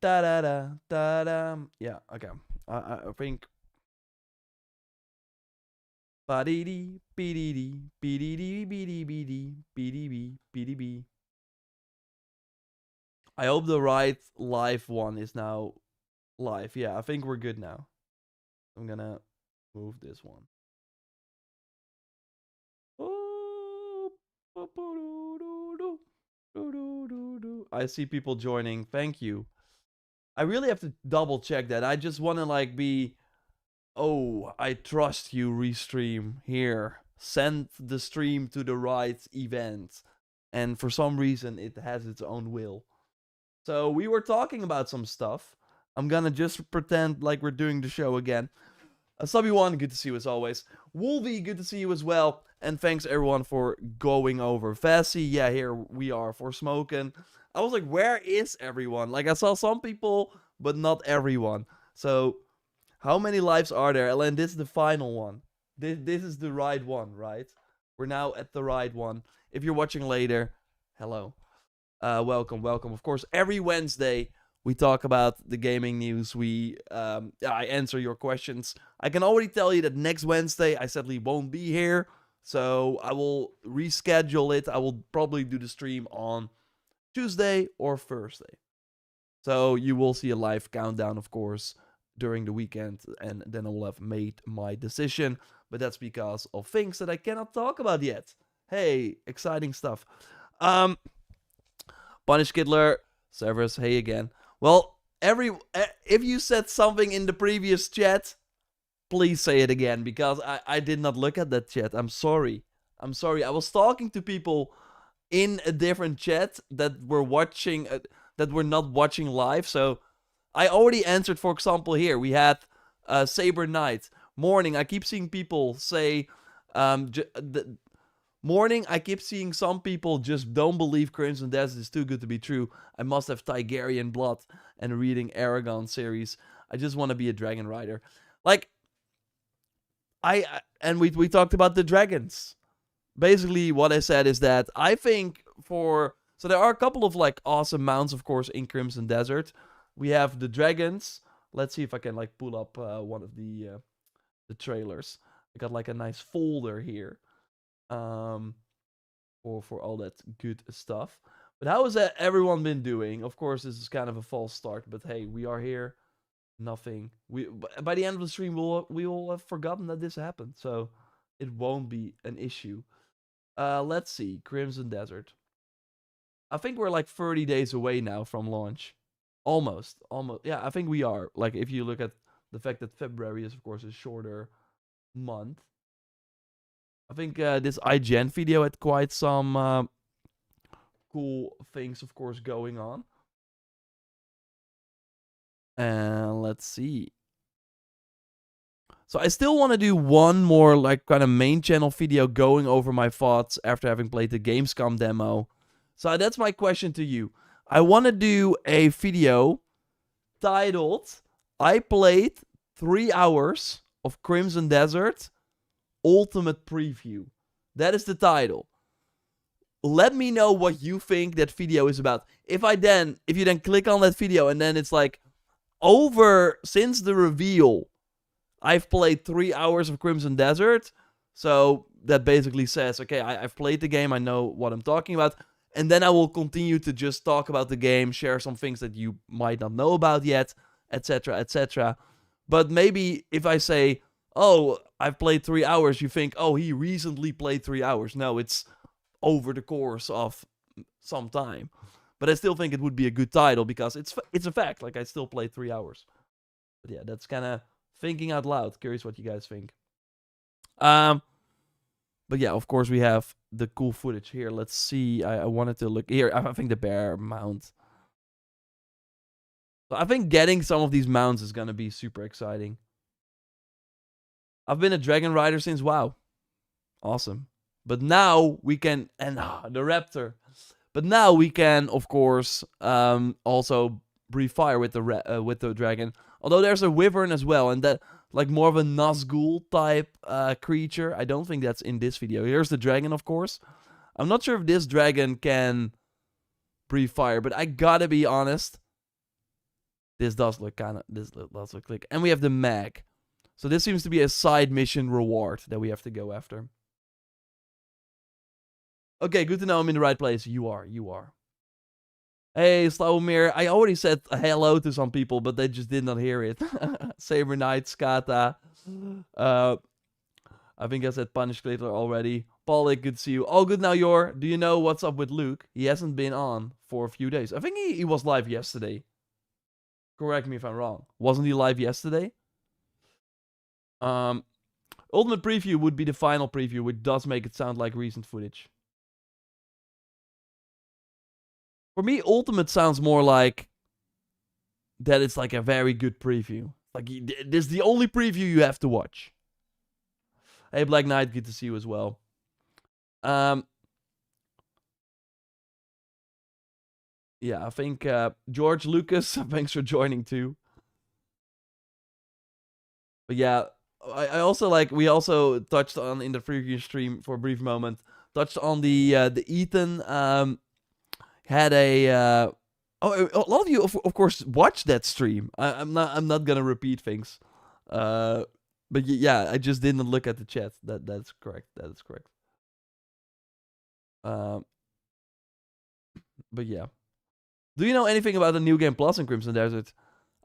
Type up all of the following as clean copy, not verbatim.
Da da da da da. Yeah. Okay. I think. Ba-dee-dee, be-dee-dee, be-dee-dee, be-dee-dee-dee, be-dee-bee, be-dee-bee. I hope the right live one is now live. Yeah, I think we're good now. I'm gonna move this one. I see people joining. Thank you. I really have to double check that. I just want to like be, oh, I trust you, Restream. Here, send the stream to the right event. And for some reason, it has its own will. So we were talking about some stuff. I'm gonna just pretend like we're doing the show again. Subby1, good to see you as always. Wolvie, good to see you as well. And thanks everyone for going over. Vassy, yeah, here we are for smoking. I was like, where is everyone? Like, I saw some people, but not everyone. So, how many lives are there? And this is the final one. This is the right one, right? We're now at the right one. If you're watching later, hello. Welcome, welcome. Of course, every Wednesday we talk about the gaming news. I answer your questions. I can already tell you that next Wednesday I sadly won't be here, so I will reschedule it. I will probably do the stream on Tuesday or Thursday. So you will see a live countdown, of course, during the weekend, and then I will have made my decision. But that's because of things that I cannot talk about yet. Hey, exciting stuff. Punish Kidler, Severus, hey again. Well, if you said something in the previous chat, please say it again, because I did not look at that chat. I'm sorry. I'm sorry. I was talking to people in a different chat that were watching, that were not watching live. So I already answered, for example, here. We had Saber Knight. Morning, I keep seeing people say... Morning, I keep seeing some people just don't believe Crimson Desert is too good to be true. I must have Tigerian blood and reading Aragon series. I just want to be a dragon rider. Like, we talked about the dragons. Basically, what I said is that I think so there are a couple of like awesome mounts, of course, in Crimson Desert. We have the dragons. Let's see if I can like pull up one of the trailers. I got like a nice folder here. For all that good stuff. But how has everyone been doing? Of course, this is kind of a false start, but hey, we are here. Nothing. By the end of the stream, we will have forgotten that this happened, so it won't be an issue. Let's see, Crimson Desert. I think we're like 30 days away now from launch. Almost. Yeah, I think we are. Like, if you look at the fact that February is, of course, a shorter month. I think this IGN video had quite some cool things, of course, going on. And let's see. So I still want to do one more, like, kind of main channel video going over my thoughts after having played the Gamescom demo. So that's my question to you. I want to do a video titled, I played 3 hours of Crimson Desert Ultimate Preview. That is the title. Let me know what you think that video is about. If you then click on that video and then it's like, since the reveal, I've played 3 hours of Crimson Desert. So that basically says, okay, I've played the game, I know what I'm talking about. And then I will continue to just talk about the game, share some things that you might not know about yet, etc., etc. But maybe if I say, oh, I've played 3 hours, you think, oh, he recently played 3 hours. No, it's over the course of some time. But I still think it would be a good title because it's a fact. Like, I still played 3 hours. But yeah, that's kind of thinking out loud. Curious what you guys think. But yeah, of course, we have the cool footage here. Let's see. I wanted to look here. I think the bear mount. So I think getting some of these mounts is going to be super exciting. I've been a dragon rider since WoW. Awesome. But now we can... And the raptor. But now we can, of course, also breathe fire with the dragon. Although there's a wyvern as well. And that... like more of a Nazgul type creature. I don't think that's in this video. Here's the dragon, of course. I'm not sure if this dragon can breathe fire, but I gotta be honest. This does look kind of... This does look like... And we have the mag. So this seems to be a side mission reward that we have to go after. Okay, good to know I'm in the right place. You are. Hey, Slawomir. I already said hello to some people, but they just did not hear it. Saber Knight, Skata. I think I said Punish Glitter already. Paulik, good to see you. All good now, Yor. Do you know what's up with Luke? He hasn't been on for a few days. I think he was live yesterday. Correct me if I'm wrong. Wasn't he live yesterday? Ultimate preview would be the final preview, which does make it sound like recent footage. For me, Ultimate sounds more like that it's like a very good preview. Like, this is the only preview you have to watch. Hey, Black Knight, good to see you as well. Yeah, I think George Lucas, thanks for joining too. But yeah, I also like, we also touched on in the previous stream for a brief moment, touched on the Ethan had a a lot of you of course watched that stream. I'm not gonna repeat things. But yeah, I just didn't look at the chat. That's correct. That is correct. But yeah. Do you know anything about the New Game Plus in Crimson Desert?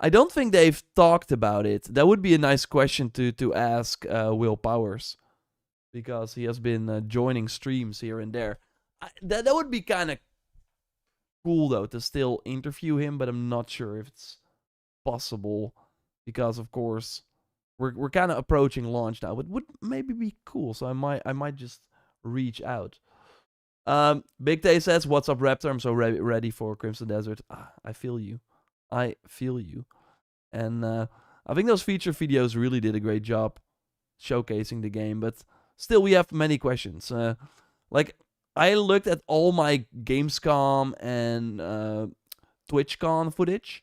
I don't think they've talked about it. That would be a nice question to ask Will Powers. Because he has been joining streams here and there. That would be kind of cool, though, to still interview him. But I'm not sure if it's possible. Because, of course, we're kind of approaching launch now. But would maybe be cool. So I might just reach out. Big Tay says, what's up, Raptor? I'm so ready for Crimson Desert. I feel you. I feel you. And I think those feature videos really did a great job showcasing the game. But still, we have many questions. Like, I looked at all my Gamescom and TwitchCon footage.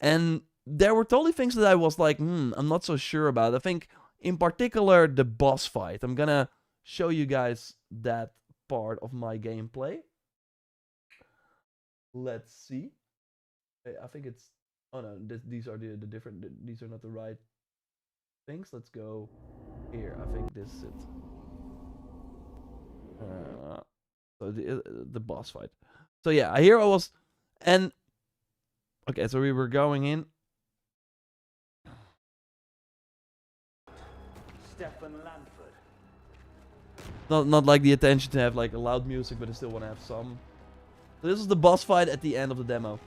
And there were totally things that I was like, I'm not so sure about. I think, in particular, the boss fight. I'm gonna show you guys that part of my gameplay. Let's see. I think it's... Oh no, these are the different... These are not the right things. Let's go here. I think this is it. So the boss fight. So yeah, here I was... And... Okay, so we were going in. Stefan Lanford. Not like the attention to have like a loud music, but I still want to have some. So this is the boss fight at the end of the demo.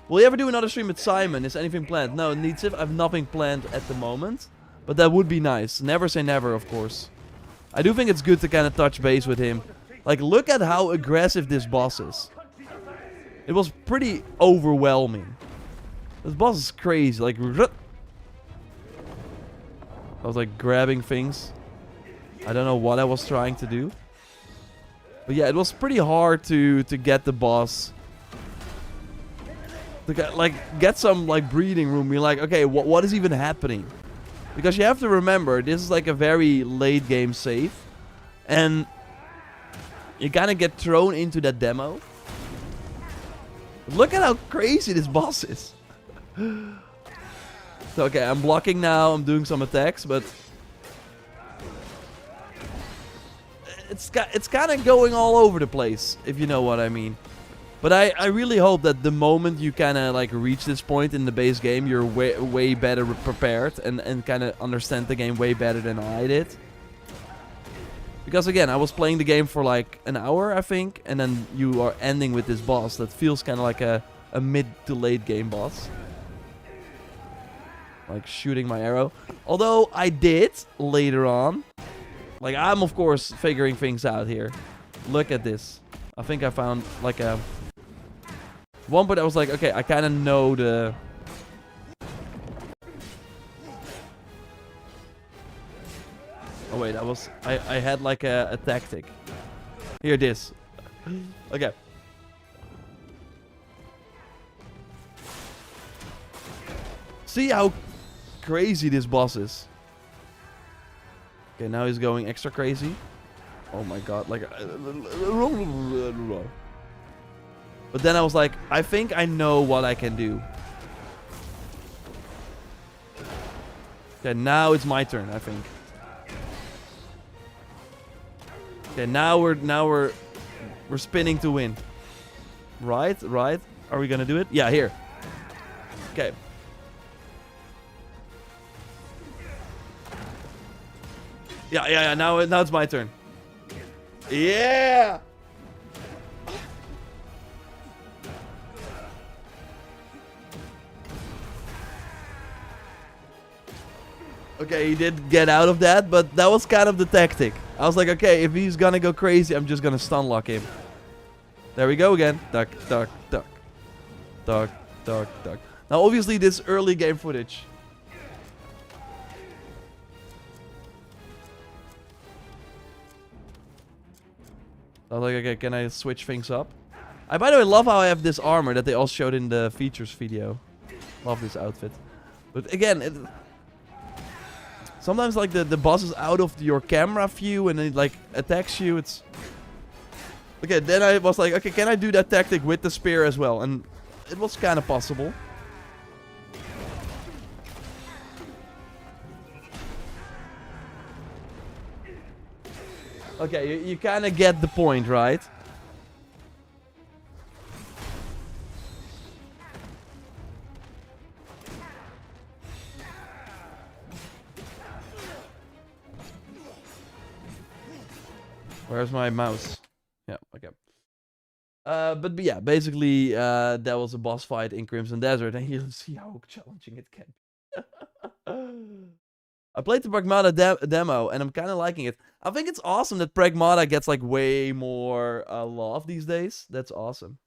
Will you ever do another stream with Simon? Is anything planned? No, Nietzsche, I have nothing planned at the moment. But that would be nice. Never say never, of course. I do think it's good to kind of touch base with him. Like, look at how aggressive this boss is. It was pretty overwhelming. This boss is crazy. Like, I was like grabbing things. I don't know what I was trying to do. But yeah, it was pretty hard to get the boss. To get some like breathing room. Be like, okay, what is even happening? Because you have to remember, this is like a very late game save. And you kind of get thrown into that demo. Look at how crazy this boss is. So, okay, I'm blocking now. I'm doing some attacks, but... It's kind of going all over the place, if you know what I mean. But I really hope that the moment you kind of like reach this point in the base game, you're way better prepared and kind of understand the game way better than I did. Because again, I was playing the game for like an hour, I think, and then you are ending with this boss that feels kind of like a mid to late game boss. Like shooting my arrow. Although I did later on. Like, I'm, of course, figuring things out here. Look at this. I think I found, like, a... One point I was like, okay, I kind of know the... Oh, wait, I was... I had, like, a tactic. Here it is. Okay. See how crazy this boss is. Okay, now he's going extra crazy. Oh my god, like... But then I was like, I think I know what I can do. Okay, now it's my turn, I think. Okay, now we're spinning to win. Right. Are we gonna do it? Yeah, here. Okay. Yeah. Now it's my turn. Yeah. Okay, he did get out of that, but that was kind of the tactic. I was like, okay, if he's gonna go crazy, I'm just gonna stun lock him. There we go again. Duck. Now, obviously, this early game footage. I was like, okay, can I switch things up? I, by the way, love how I have this armor that they all showed in the features video. Love this outfit. But again, sometimes like the boss is out of your camera view and it like attacks you. It's okay. Then I was like, okay, can I do that tactic with the spear as well? And it was kind of possible. Okay, you kind of get the point, right? Where's my mouse? Yeah, okay. But yeah, basically, that was a boss fight in Crimson Desert, and you see how challenging it can be. I played the Pragmata demo, and I'm kind of liking it. I think it's awesome that Pragmata gets like way more love these days. That's awesome.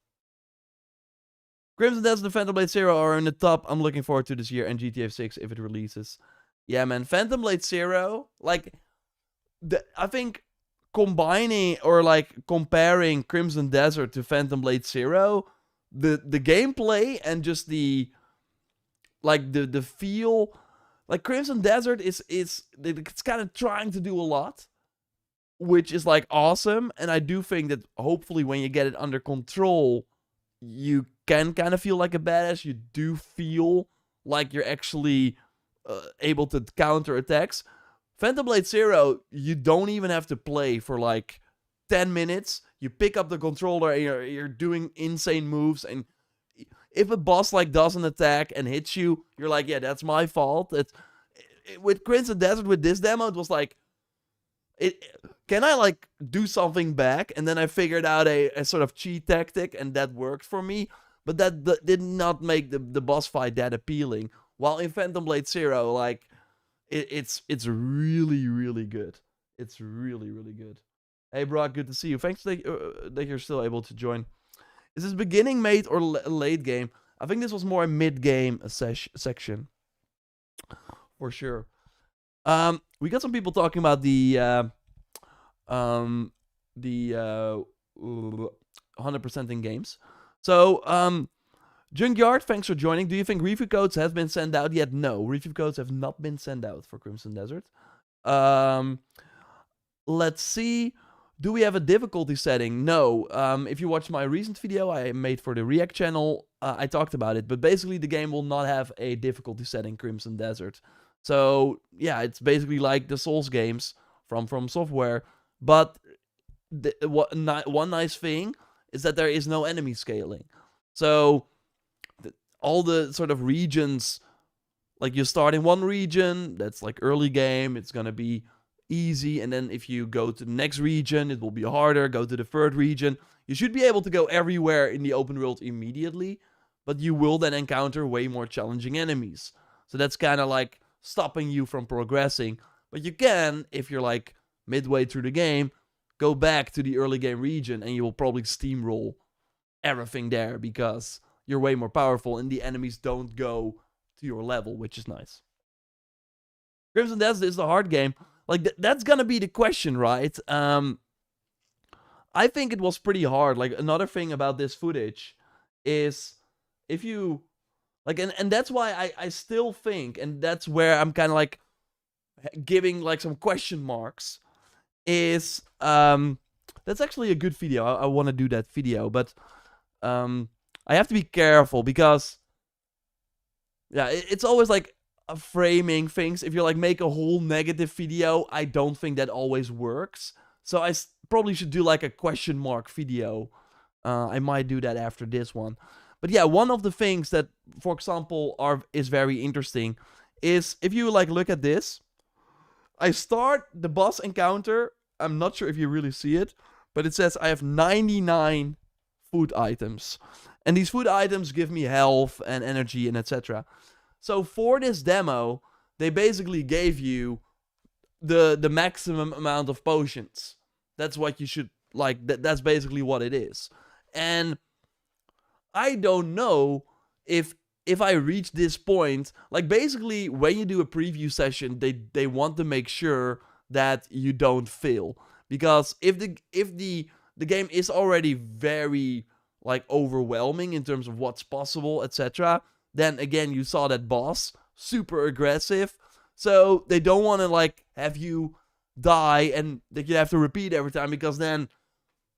Crimson Desert and Phantom Blade Zero are in the top. I'm looking forward to this year, and GTA 6 if it releases. Yeah, man, Phantom Blade Zero, like, I think combining or like comparing Crimson Desert to Phantom Blade Zero, the gameplay and just the feel, like Crimson Desert it's kind of trying to do a lot, which is like awesome, and I do think that hopefully when you get it under control, you can kind of feel like a badass. You do feel like you're actually able to counter attacks. Phantom Blade Zero, you don't even have to play for like 10 minutes. You pick up the controller and you're doing insane moves. And if a boss like doesn't attack and hits you, you're like, yeah, that's my fault. With Crimson Desert, with this demo, it was like, can I like do something back? And then I figured out a sort of cheat tactic, and that worked for me. But that did not make the boss fight that appealing. While in Phantom Blade Zero, like, it's really, really good. It's really, really good. Hey, Brock, good to see you. Thanks that you're still able to join. Is this beginning mate or late game? I think this was more a mid-game section. For sure. We got some people talking about the 100% in games. So, Junkyard, thanks for joining. Do you think review codes have been sent out yet? No, review codes have not been sent out for Crimson Desert. Let's see. Do we have a difficulty setting? No. If you watched my recent video I made for the React channel, I talked about it. But basically, the game will not have a difficulty setting, Crimson Desert. So, yeah, it's basically like the Souls games from Software. But one nice thing is that there is no enemy scaling. So all the sort of regions, like you start in one region, that's like early game, it's gonna be easy, and then if you go to the next region, it will be harder. Go to the third region. You should be able to go everywhere in the open world immediately, but you will then encounter way more challenging enemies. So that's kind of like stopping you from progressing. But you can, if you're like midway through the game, go back to the early game region, and you will probably steamroll everything there because you're way more powerful and the enemies don't go to your level, which is nice. Crimson Desert is the hard game. Like, that's gonna be the question, right? I think it was pretty hard. Like, another thing about this footage is if you... like, and that's why I still think, and that's where I'm kind of like giving like some question marks, is... that's actually a good video. I want to do that video, but... I have to be careful because, yeah, it's always like, framing things. If you like make a whole negative video, I don't think that always works. So I probably should do like a question mark video. I might do that after this one. But yeah, one of the things that, for example, is very interesting is if you like look at this. I start the boss encounter. I'm not sure if you really see it, but it says I have 99 food items. And these food items give me health and energy and etc. So for this demo, they basically gave you the maximum amount of potions. That's what you should like. That's basically what it is. And I don't know if I reach this point, like basically when you do a preview session, they want to make sure that you don't fail. Because if the game is already very like overwhelming in terms of what's possible, etc., then again you saw that boss, super aggressive. So they don't want to like have you die and that you have to repeat every time, because then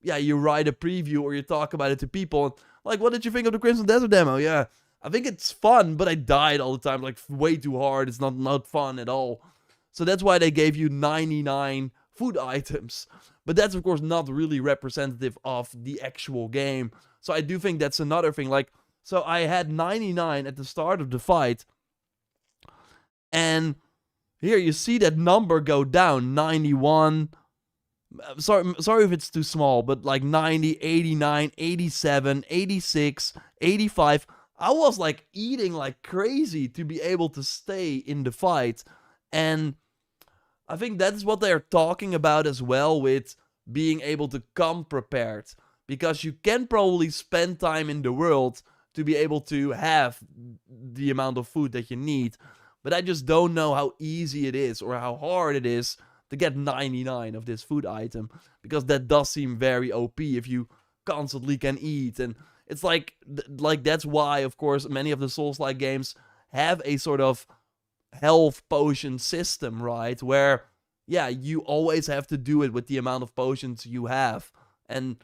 yeah, you write a preview or you talk about it to people. Like, what did you think of the Crimson Desert demo? Yeah, I think it's fun, but I died all the time, like way too hard. It's not fun at all. So that's why they gave you 99 food items. But that's of course not really representative of the actual game. So I do think that's another thing. Like, so I had 99 at the start of the fight. And here you see that number go down, 91. Sorry if it's too small, but like 90, 89, 87, 86, 85. I was like eating like crazy to be able to stay in the fight. And I think that's what they're talking about as well with being able to come prepared. Because you can probably spend time in the world to be able to have the amount of food that you need. But I just don't know how easy it is or how hard it is to get 99 of this food item, because that does seem very OP if you constantly can eat. And it's like that's why, of course, many of the Souls-like games have a sort of health potion system, right? Where, yeah, you always have to do it with the amount of potions you have. And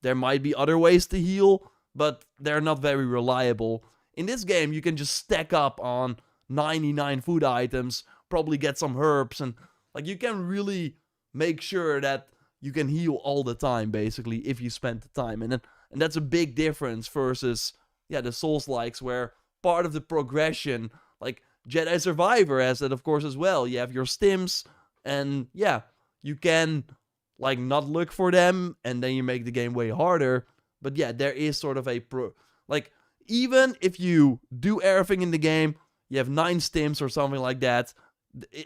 there might be other ways to heal, but they're not very reliable. In this game, you can just stack up on 99 food items, probably get some herbs, and like you can really make sure that you can heal all the time, basically, if you spend the time. And that's a big difference versus, yeah, the Souls-likes, where part of the progression, like Jedi Survivor has that, of course, as well. You have your stims, and yeah, you can like not look for them, and then you make the game way harder. But yeah, there is sort of a like, even if you do everything in the game, you have 9 stims or something like that,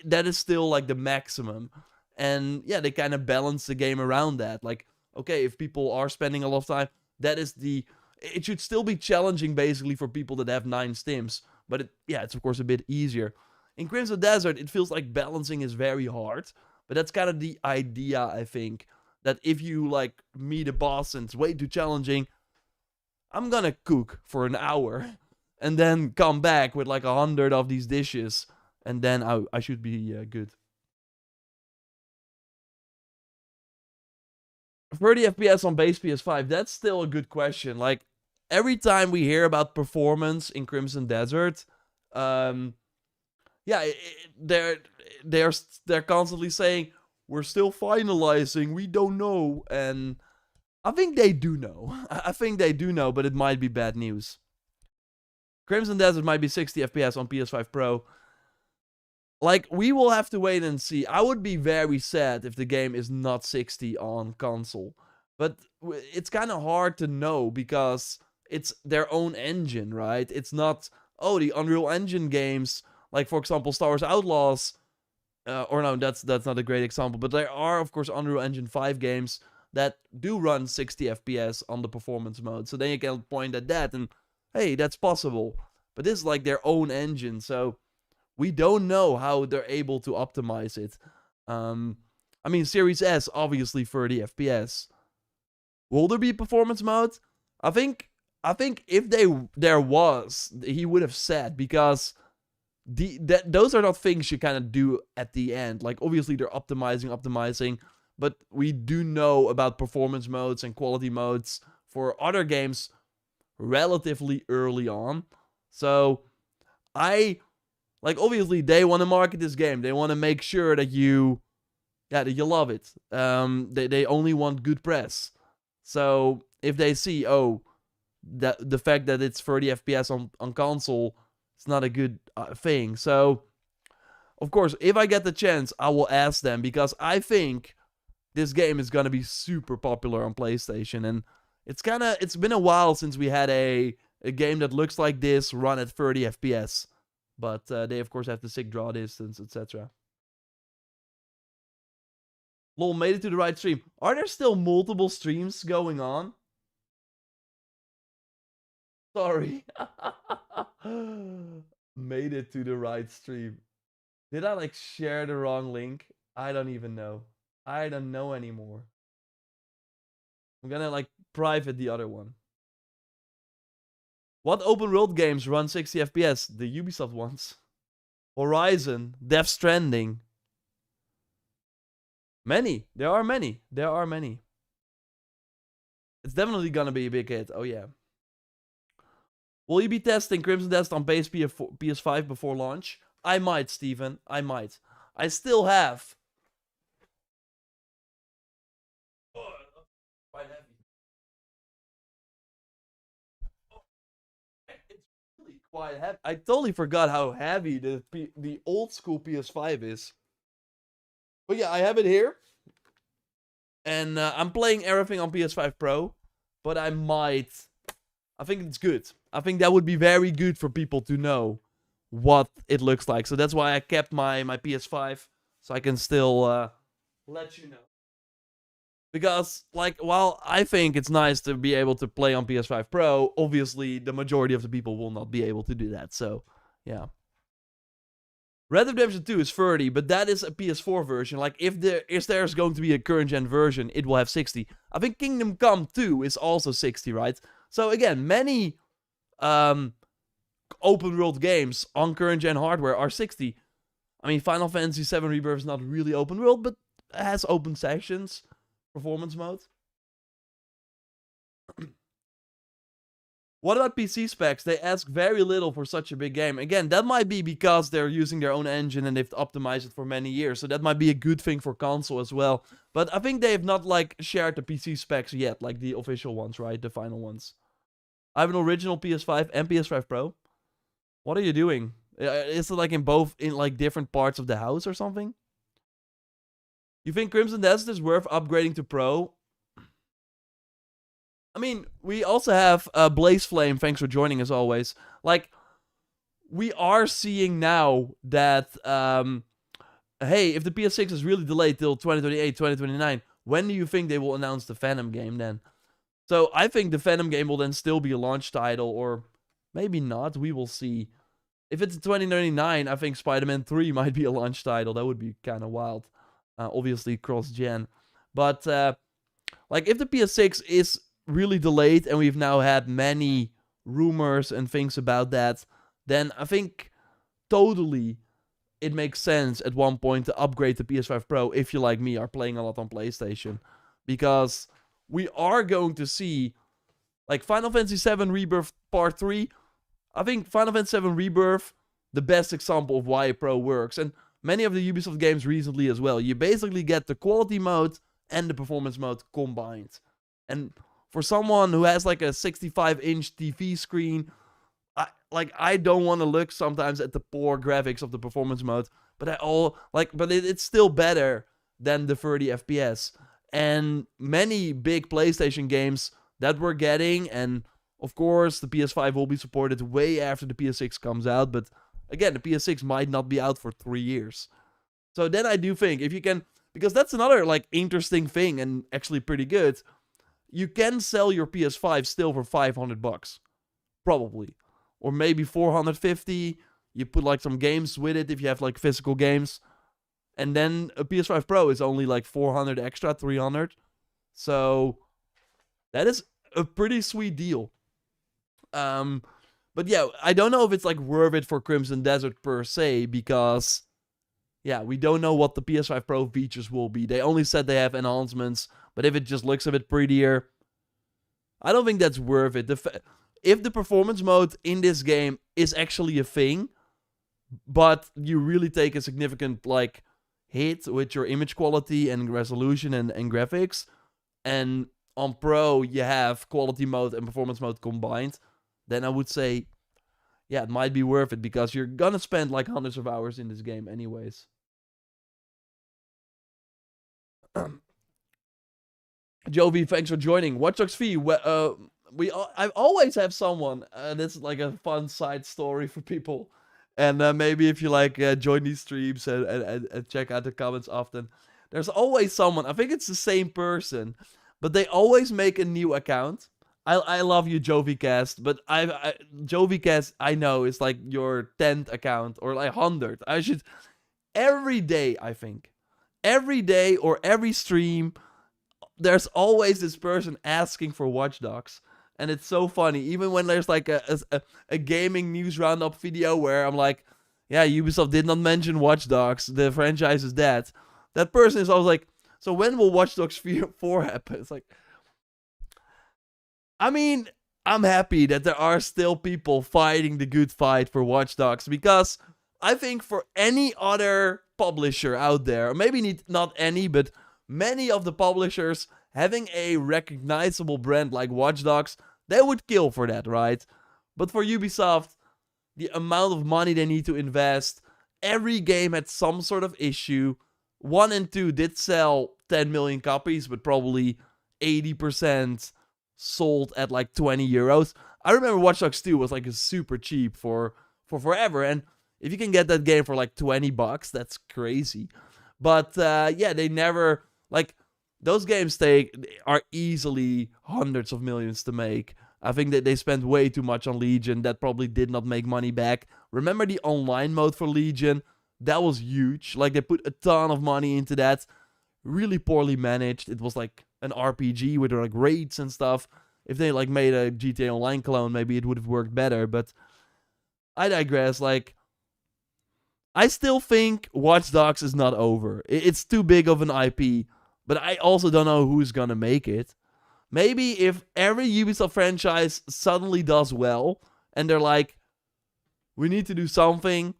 that is still like the maximum. And yeah, they kind of balance the game around that. Like, okay, if people are spending a lot of time, that is it should still be challenging basically for people that have 9 stims. But it's of course a bit easier. In Crimson Desert, it feels like balancing is very hard. But that's kind of the idea, I think. That if you like meet a boss and it's way too challenging, I'm gonna cook for an hour. And then come back with like 100 of these dishes. And then I should be good. 30 FPS on base PS5, that's still a good question. Like, every time we hear about performance in Crimson Desert, yeah, they're constantly saying, we're still finalizing, we don't know. And I think they do know. I think they do know, but it might be bad news. Crimson Desert might be 60 FPS on PS5 Pro. Like, we will have to wait and see. I would be very sad if the game is not 60 on console. But it's kind of hard to know because it's their own engine, right? It's not, oh, the Unreal Engine games, like, for example, Star Wars Outlaws. Or no, that's not a great example. But there are, of course, Unreal Engine 5 games that do run 60 FPS on the performance mode. So then you can point at that and, hey, that's possible. But this is like their own engine, so we don't know how they're able to optimize it. I mean, Series S, obviously 30 FPS. Will there be performance mode? I think if there was, he would have said, because those are not things you kind of do at the end. Like, obviously they're optimizing, but we do know about performance modes and quality modes for other games relatively early on. So I Like, obviously, they want to market this game. They want to make sure that you love it. They only want good press. So if they see, that the fact that it's 30 FPS on console, it's not a good thing. So, of course, if I get the chance, I will ask them, because I think this game is gonna be super popular on PlayStation, and it's been a while since we had a game that looks like this run at 30 FPS. But they, of course, have the sick draw distance, etc. Lol, made it to the right stream. Are there still multiple streams going on? Sorry. Made it to the right stream. Did I, like, share the wrong link? I don't even know. I don't know anymore. I'm gonna, like, private the other one. What open world games run 60 FPS? The Ubisoft ones. Horizon, Death Stranding. Many. There are many. There are many. It's definitely gonna be a big hit. Oh, yeah. Will you be testing Crimson Desert on base PS5 before launch? I might, Steven. I might. I still have. Quite heavy. It's really quite heavy. I totally forgot how heavy the old school PS5 is. But yeah, I have it here. And I'm playing everything on PS5 Pro. But I think it's good. I think that would be very good for people to know what it looks like. So that's why I kept my PS5. So I can still let you know. Because, like, while I think it's nice to be able to play on PS5 Pro, obviously the majority of the people will not be able to do that. So, yeah. Red Dead Redemption 2 is 30, but that is a PS4 version. Like, if there's going to be a current gen version, it will have 60. I think Kingdom Come 2 is also 60, right? So again, many open world games on current gen hardware are 60. I mean, Final Fantasy VII Rebirth is not really open world, but it has open sections, performance mode. What about PC specs? They ask very little for such a big game. Again, that might be because they're using their own engine and they've optimized it for many years. So that might be a good thing for console as well. But I think they have not, like, shared the PC specs yet, like the official ones, right? The final ones. I have an original PS5 and PS5 Pro. What are you doing? Is it, like, in like different parts of the house or something? You think Crimson Desert is worth upgrading to Pro? I mean, we also have Blaze Flame. Thanks for joining as always. Like, we are seeing now that, hey, if the PS6 is really delayed till 2028, 2029, when do you think they will announce the Venom game then? So I think the Venom game will then still be a launch title, or maybe not. We will see. If it's 2099, I think Spider-Man 3 might be a launch title. That would be kind of wild. Obviously cross-gen. But, like, if the PS6 is really delayed, and we've now had many rumors and things about that, then I think totally it makes sense at one point to upgrade the PS5 Pro if you, like me, are playing a lot on PlayStation. Because we are going to see, like, Final Fantasy VII Rebirth Part 3. I think Final Fantasy VII Rebirth, the best example of why a Pro works. And many of the Ubisoft games recently as well. You basically get the quality mode and the performance mode combined. And for someone who has, like, a 65-inch TV screen, I don't want to look sometimes at the poor graphics of the performance mode, but it's still better than the 30 FPS. And many big PlayStation games that we're getting, and of course the PS5 will be supported way after the PS6 comes out, but again, the PS6 might not be out for 3 years. So then I do think, if you can, because that's another, like, interesting thing and actually pretty good, you can sell your PS5 still for $500, probably, or maybe $450. You put, like, some games with it if you have, like, physical games, and then a PS5 Pro is only like $400 extra, $300. So that is a pretty sweet deal. But yeah, I don't know if it's, like, worth it for Crimson Desert per se, because yeah, we don't know what the PS5 Pro features will be. They only said they have enhancements, but if it just looks a bit prettier, I don't think that's worth it. If the performance mode in this game is actually a thing, but you really take a significant like hit with your image quality and resolution and graphics. And on Pro, you have quality mode and performance mode combined. Then I would say, yeah, it might be worth it because you're gonna spend like hundreds of hours in this game, anyways. Jovi, thanks for joining. Watch Dogs V. I always have someone. That's like a fun side story for people. And maybe if you like join these streams and check out the comments often, there's always someone. I think it's the same person, but they always make a new account. I love you, JoviCast, but JoviCast I know is like your 10th account or like 100. I should every day. I think every day or every stream there's always this person asking for Watch Dogs. And it's so funny. Even when there's like a gaming news roundup video where I'm like, yeah, Ubisoft did not mention Watch Dogs. The franchise is dead. That person is always like, so when will Watch Dogs 4 happen? It's like, I mean, I'm happy that there are still people fighting the good fight for Watch Dogs because I think for any other publisher out there, maybe not any, but many of the publishers having a recognizable brand like Watch Dogs, they would kill for that, right? But for Ubisoft, the amount of money they need to invest, every game had some sort of issue. 1 and 2 did sell 10 million copies, but probably 80% sold at like 20 euros. I remember Watch Dogs 2 was like super cheap for forever, and if you can get that game for like $20, that's crazy. But yeah, they never like those games are easily hundreds of millions to make. I think that they spent way too much on Legion. That probably did not make money back. Remember the online mode for Legion? That was huge. Like they put a ton of money into that. Really poorly managed. It was like an RPG with like raids and stuff. If they like made a GTA Online clone, maybe it would have worked better. But I digress. Like I still think Watch Dogs is not over. It's too big of an IP. But I also don't know who's gonna make it. Maybe if every Ubisoft franchise suddenly does well, and they're like, we need to do something,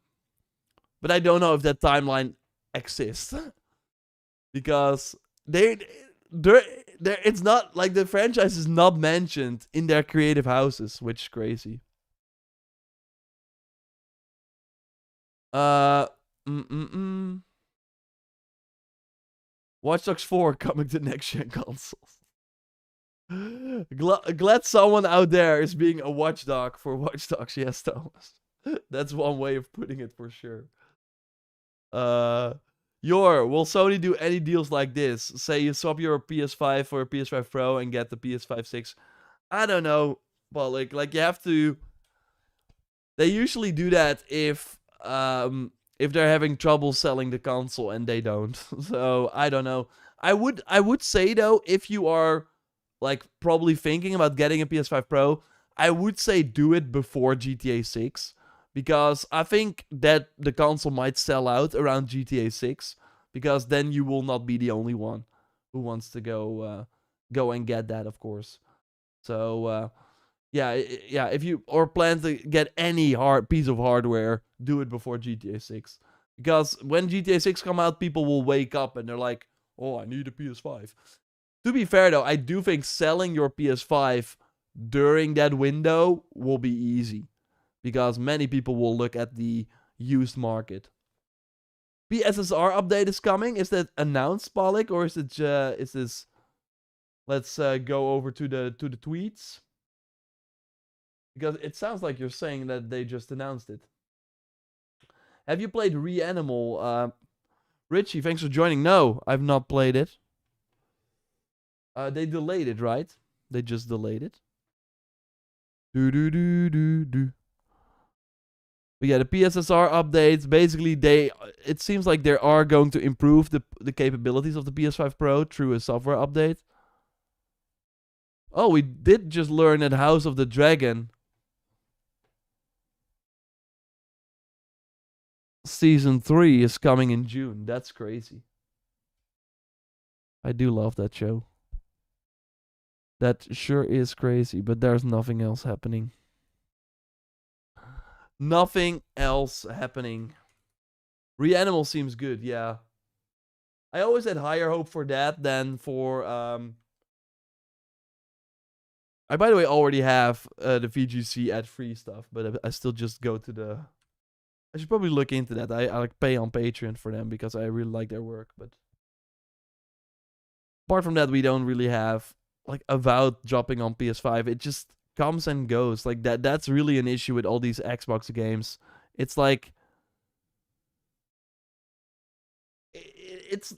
but I don't know if that timeline exists. Because it's not, like the franchise is not mentioned in their creative houses, which is crazy. Watch Dogs 4 coming to next-gen consoles. Glad someone out there is being a watchdog for Watch Dogs. Yes, Thomas. That's one way of putting it for sure. Will Sony do any deals like this? Say you swap your PS5 for a PS5 Pro and get the PS5 6. I don't know, but like you have to. They usually do that if they're having trouble selling the console and they don't. So I don't know. I would say though, if you are like probably thinking about getting a PS5 Pro, I would say do it before GTA 6. Because I think that the console might sell out around GTA 6. Because then you will not be the only one who wants to go and get that, of course. So yeah, if you or plan to get any piece of hardware, do it before GTA 6. Because when GTA 6 come out, people will wake up and they're like, oh, I need a PS5. To be fair though, I do think selling your PS5 during that window will be easy. Because many people will look at the used market. PSSR update is coming. Is that announced, Pollock, or is it is this? Let's go over to the tweets. Because it sounds like you're saying that they just announced it. Have you played Reanimal? Richie, thanks for joining. No, I've not played it. They delayed it, right? They just delayed it. But yeah, the PSSR updates, basically it seems like they are going to improve the capabilities of the PS5 Pro through a software update. Oh, we did just learn that House of the Dragon Season 3 is coming in June. That's crazy. I do love that show. That sure is crazy, but there's nothing else happening. Nothing else happening. Reanimal seems good, yeah. I always had higher hope for that than for I, by the way, already have the VGC ad free stuff, but I still just go to the. I should probably look into that. I like pay on Patreon for them because I really like their work. But apart from that, we don't really have like Avowed dropping on PS5. It just comes and goes. Like that. That's really an issue with all these Xbox games. It's like it's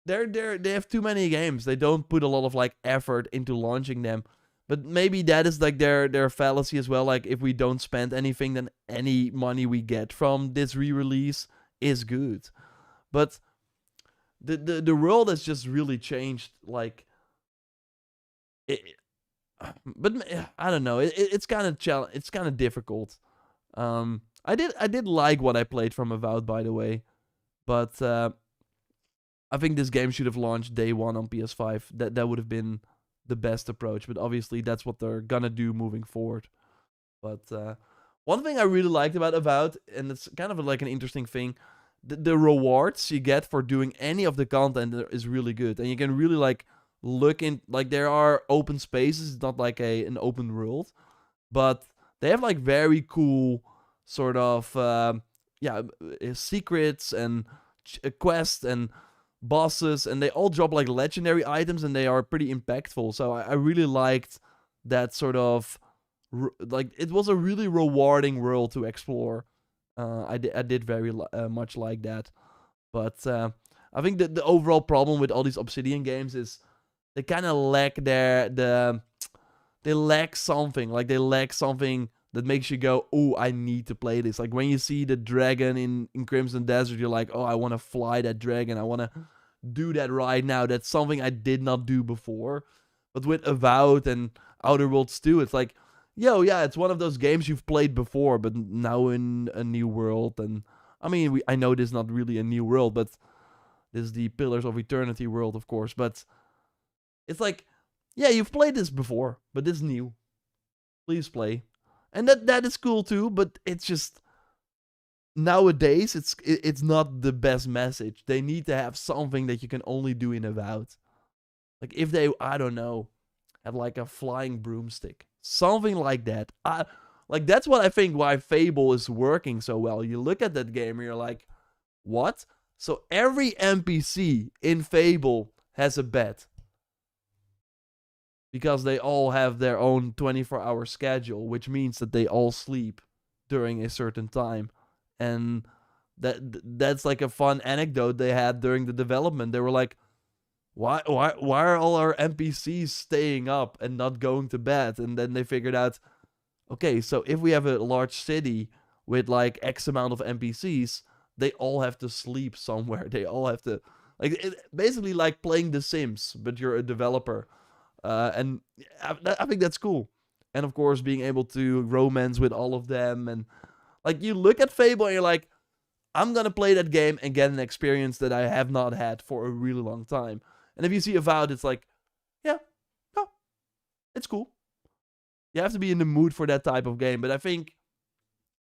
they have too many games. They don't put a lot of like effort into launching them. But maybe that is like their fallacy as well. Like if we don't spend anything, then any money we get from this re-release is good. But the world has just really changed. Like, but I don't know. It's kind of It's kind of difficult. I did like what I played from Avowed, by the way, but I think this game should have launched day one on PS5. That would have been the best approach, but obviously that's what they're gonna do moving forward. But one thing I really liked about Avowed, and it's kind of like an interesting thing, the rewards you get for doing any of the content is really good, and you can really like look in, like there are open spaces. It's not like an open world, but they have like very cool sort of secrets and quests and bosses, and they all drop like legendary items, and they are pretty impactful. So I really liked that sort of like it was a really rewarding world to explore. I did very much like that. But I think that the overall problem with all these Obsidian games is they kind of lack they lack something. Like they lack something that makes you go, oh, I need to play this. Like when you see the dragon in Crimson Desert, you're like, oh, I want to fly that dragon. I want to do that right now. That's something I did not do before. But with Avowed and Outer Worlds 2, it's like, yo, yeah, it's one of those games you've played before, but now in a new world. And I mean, I know this is not really a new world, but this is the Pillars of Eternity world, of course. But it's like, yeah, you've played this before, but this is new. Please play. And that is cool too, but it's just nowadays it's not the best message. They need to have something that you can only do in Avowed. Like if they, I don't know, had like a flying broomstick, something like that. Like that's what I think why Fable is working so well. You look at that game and you're like, what? So every NPC in Fable has a bed. Because they all have their own 24-hour schedule, which means that they all sleep during a certain time. And that's like a fun anecdote they had during the development. They were like, why are all our NPCs staying up and not going to bed? And then they figured out, okay, so if we have a large city with like X amount of NPCs, they all have to sleep somewhere. They all have to, like, basically like playing The Sims, but you're a developer. And I think that's cool. And of course, being able to romance with all of them. And like, you look at Fable and you're like, I'm gonna play that game and get an experience that I have not had for a really long time. And if you see Avowed, it's like, yeah, no, it's cool. You have to be in the mood for that type of game. But I think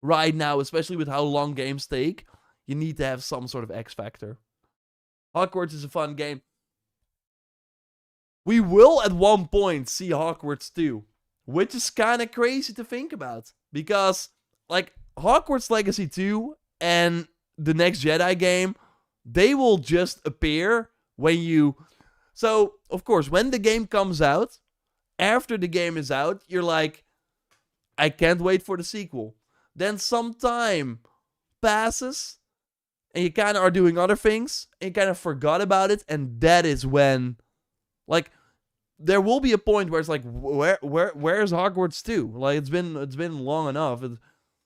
right now, especially with how long games take, you need to have some sort of X factor. Hogwarts is a fun game. We will at one point see Hogwarts 2, which is kind of crazy to think about. Because, like, Hogwarts Legacy 2 and the next Jedi game, they will just appear when you... So, of course, when the game comes out, after the game is out, you're like, I can't wait for the sequel. Then some time passes, and you kind of are doing other things, and you kind of forgot about it, and that is when... Like, there will be a point where it's like, where's Hogwarts 2? Like, it's been long enough.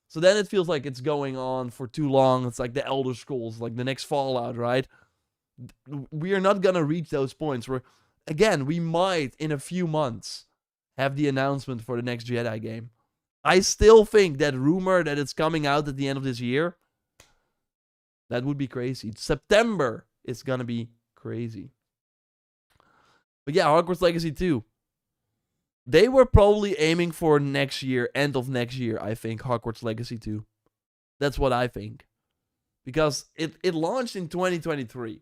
So then it feels like it's going on for too long. It's like the Elder Scrolls, like the next Fallout, right? We are not gonna reach those points where, again, we might, in a few months, have the announcement for the next Jedi game. I still think that rumor that it's coming out at the end of this year, that would be crazy. September is gonna be crazy. But yeah, Hogwarts Legacy 2. They were probably aiming for next year, end of next year, I think, Hogwarts Legacy 2. That's what I think. Because it launched in 2023.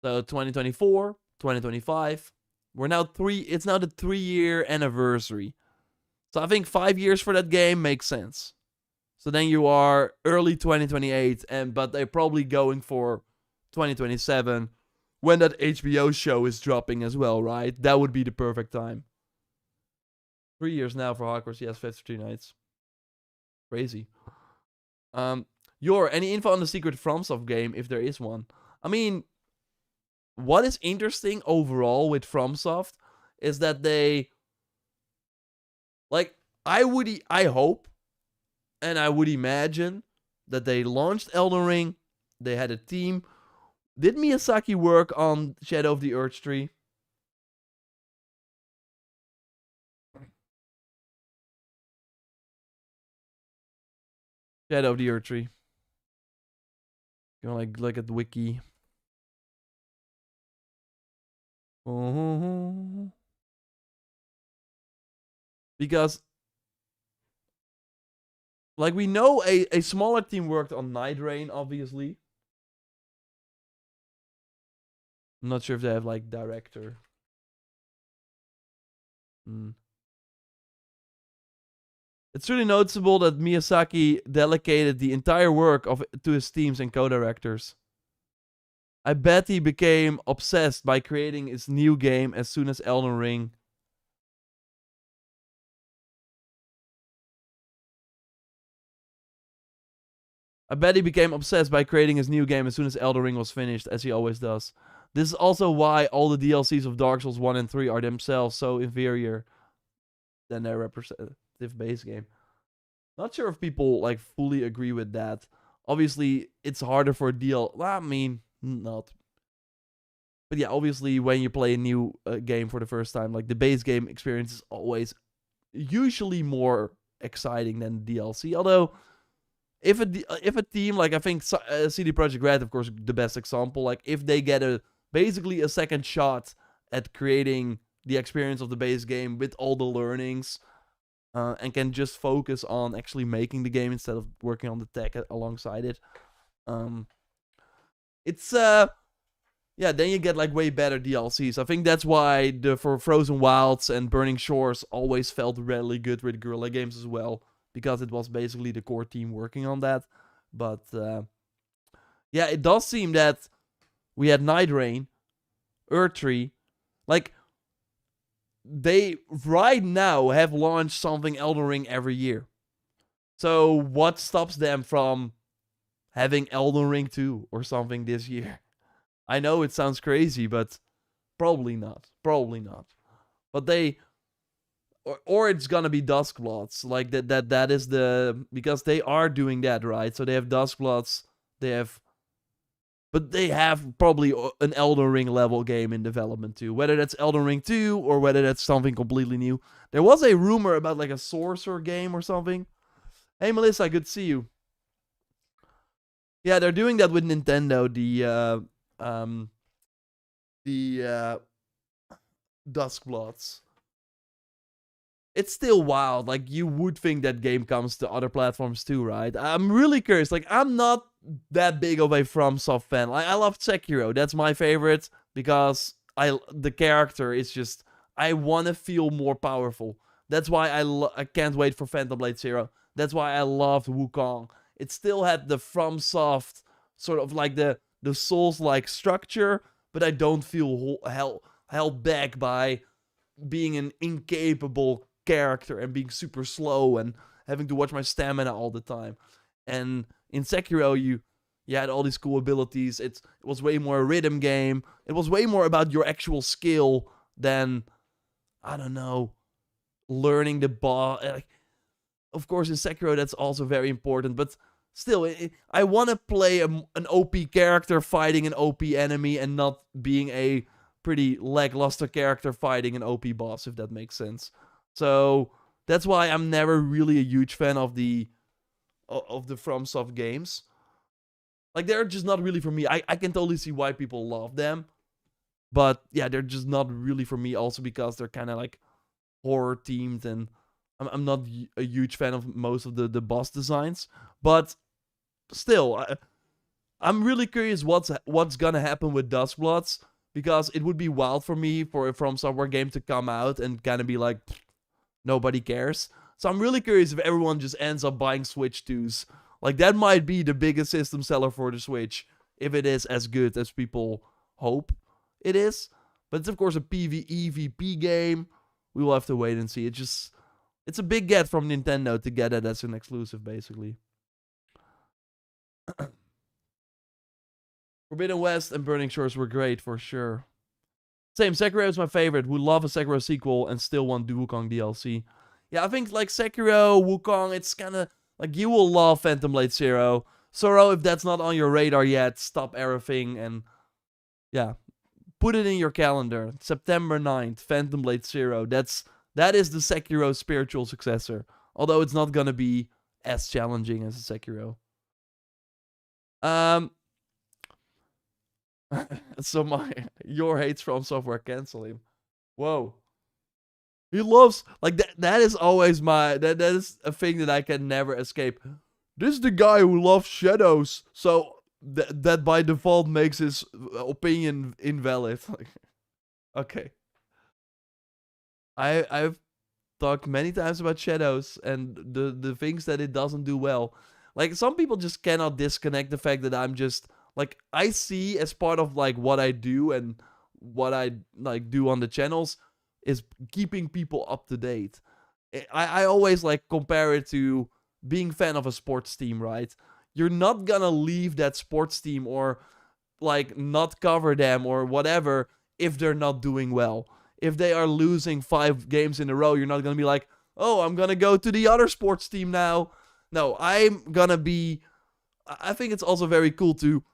So 2024, 2025. It's now the 3-year anniversary. So I think 5 years for that game makes sense. So then you are early 2028, but they're probably going for 2027 when that HBO show is dropping as well, right? That would be the perfect time. 3 years now for Hogwarts, yes, 53 nights. Crazy. Any info on the secret FromSoft game, if there is one? I mean, what is interesting overall with FromSoft is that they, like, I hope and I would imagine that they launched Elden Ring, they had a team. Did Miyazaki work on Shadow of the Erdtree? Shadow of the Erdtree. You want to look at the wiki. Because, like, we know a smaller team worked on Night Rain, obviously. I'm not sure if they have, like, director. It's really noticeable that Miyazaki delegated the entire work to his teams and co-directors. I bet he became obsessed by creating his new game as soon as Elden Ring. I bet he became obsessed by creating his new game as soon as Elden Ring was finished, as he always does. This is also why all the DLCs of Dark Souls 1 and 3 are themselves so inferior than their representative base game. Not sure if people like fully agree with that. Obviously, it's harder for a deal. I mean, not. But yeah, obviously, when you play a new game for the first time, like the base game experience is always usually more exciting than DLC. Although, if a team, like I think CD Projekt Red, of course, the best example, like if they get basically a second shot at creating the experience of the base game with all the learnings, and can just focus on actually making the game instead of working on the tech alongside it. It's yeah, then you get like way better DLCs. I think that's why for Frozen Wilds and Burning Shores always felt really good with Guerrilla Games as well, because it was basically the core team working on that. But yeah, it does seem that we had Night Rain, Erdtree, like they right now have launched something Elden Ring every year. So what stops them from having Elden Ring 2 or something this year? I know it sounds crazy, but probably not. Probably not. But they, or it's gonna be Duskbloods. Like that is the, because they are doing that, right? So they have Duskbloods, they have, but they have probably an Elden Ring level game in development too. Whether that's Elden Ring 2 or whether that's something completely new. There was a rumor about like a Sorcerer game or something. Hey Melissa, good to see you. Yeah, they're doing that with Nintendo. The Duskbloods. It's still wild. Like, you would think that game comes to other platforms too, right? I'm really curious. Like, I'm not that big of a FromSoft fan. Like, I love Sekiro. That's my favorite because the character is just, I want to feel more powerful. That's why I can't wait for Phantom Blade Zero. That's why I loved Wukong. It still had the FromSoft sort of like the Souls-like structure, but I don't feel held back by being an incapable character and being super slow and having to watch my stamina all the time. And in Sekiro, you had all these cool abilities. It was way more a rhythm game. It was way more about your actual skill than, I don't know, learning the boss. Of course, in Sekiro, that's also very important, but still, I want to play an OP character fighting an OP enemy and not being a pretty lackluster character fighting an OP boss, if that makes sense. So that's why I'm never really a huge fan of the FromSoft games. Like, they're just not really for me. I can totally see why people love them, but yeah, they're just not really for me. Also because they're kind of like horror themed, and I'm not a huge fan of most of the boss designs, but still, I'm really curious what's gonna happen with Duskbloods, because it would be wild for me for a From Software game to come out and kind of be like, nobody cares. So I'm really curious if everyone just ends up buying Switch 2s. Like, that might be the biggest system seller for the Switch, if it is as good as people hope it is. But it's, of course, a PvE VP game. We will have to wait and see. It's a big get from Nintendo to get it as an exclusive, basically. Forbidden West and Burning Shores were great, for sure. Same, Sekiro is my favorite. Would love a Sekiro sequel and still want the Wukong DLC. Yeah, I think, like, Sekiro, Wukong, it's kind of... Like, you will love Phantom Blade Zero. Zoro, if that's not on your radar yet, stop everything and... Yeah. Put it in your calendar. September 9th, Phantom Blade Zero. That is the Sekiro spiritual successor. Although it's not gonna be as challenging as a Sekiro. So your hates From Software, cancel him. Whoa. He loves, like, that is always that is a thing that I can never escape. This is the guy who loves shadows, so that by default makes his opinion invalid. Okay. I've talked many times about shadows and the things that it doesn't do well. Like, some people just cannot disconnect the fact that I'm just, like, I see as part of, like, what I do and what I, like, do on the channels is keeping people up to date. I always, like, compare it to being fan of a sports team, right? You're not gonna leave that sports team or, like, not cover them or whatever if they're not doing well. If they are losing 5 games in a row, you're not gonna be like, oh, I'm gonna go to the other sports team now. No, I'm gonna be... I think it's also very cool to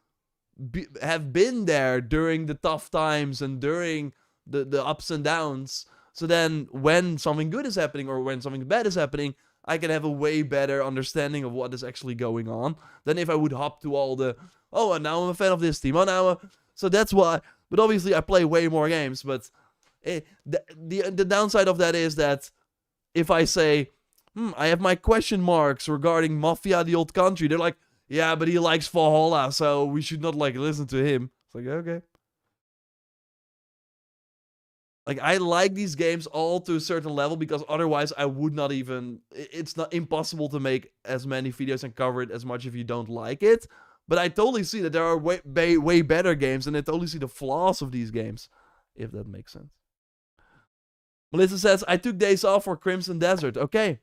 have been there during the tough times and during the ups and downs. So then when something good is happening or when something bad is happening, I can have a way better understanding of what is actually going on than if I would hop to all the, oh, and now I'm a fan of this team. Oh, now so that's why. But obviously I play way more games. But the downside of that is that if I say, I have my question marks regarding Mafia the Old Country, they're like, yeah, but he likes Valhalla, so we should not, like, listen to him. It's like, okay. Like, I like these games all to a certain level because otherwise I would not even... It's not impossible to make as many videos and cover it as much if you don't like it. But I totally see that there are way better games, and I totally see the flaws of these games, if that makes sense. Melissa says, I took days off for Crimson Desert. Okay.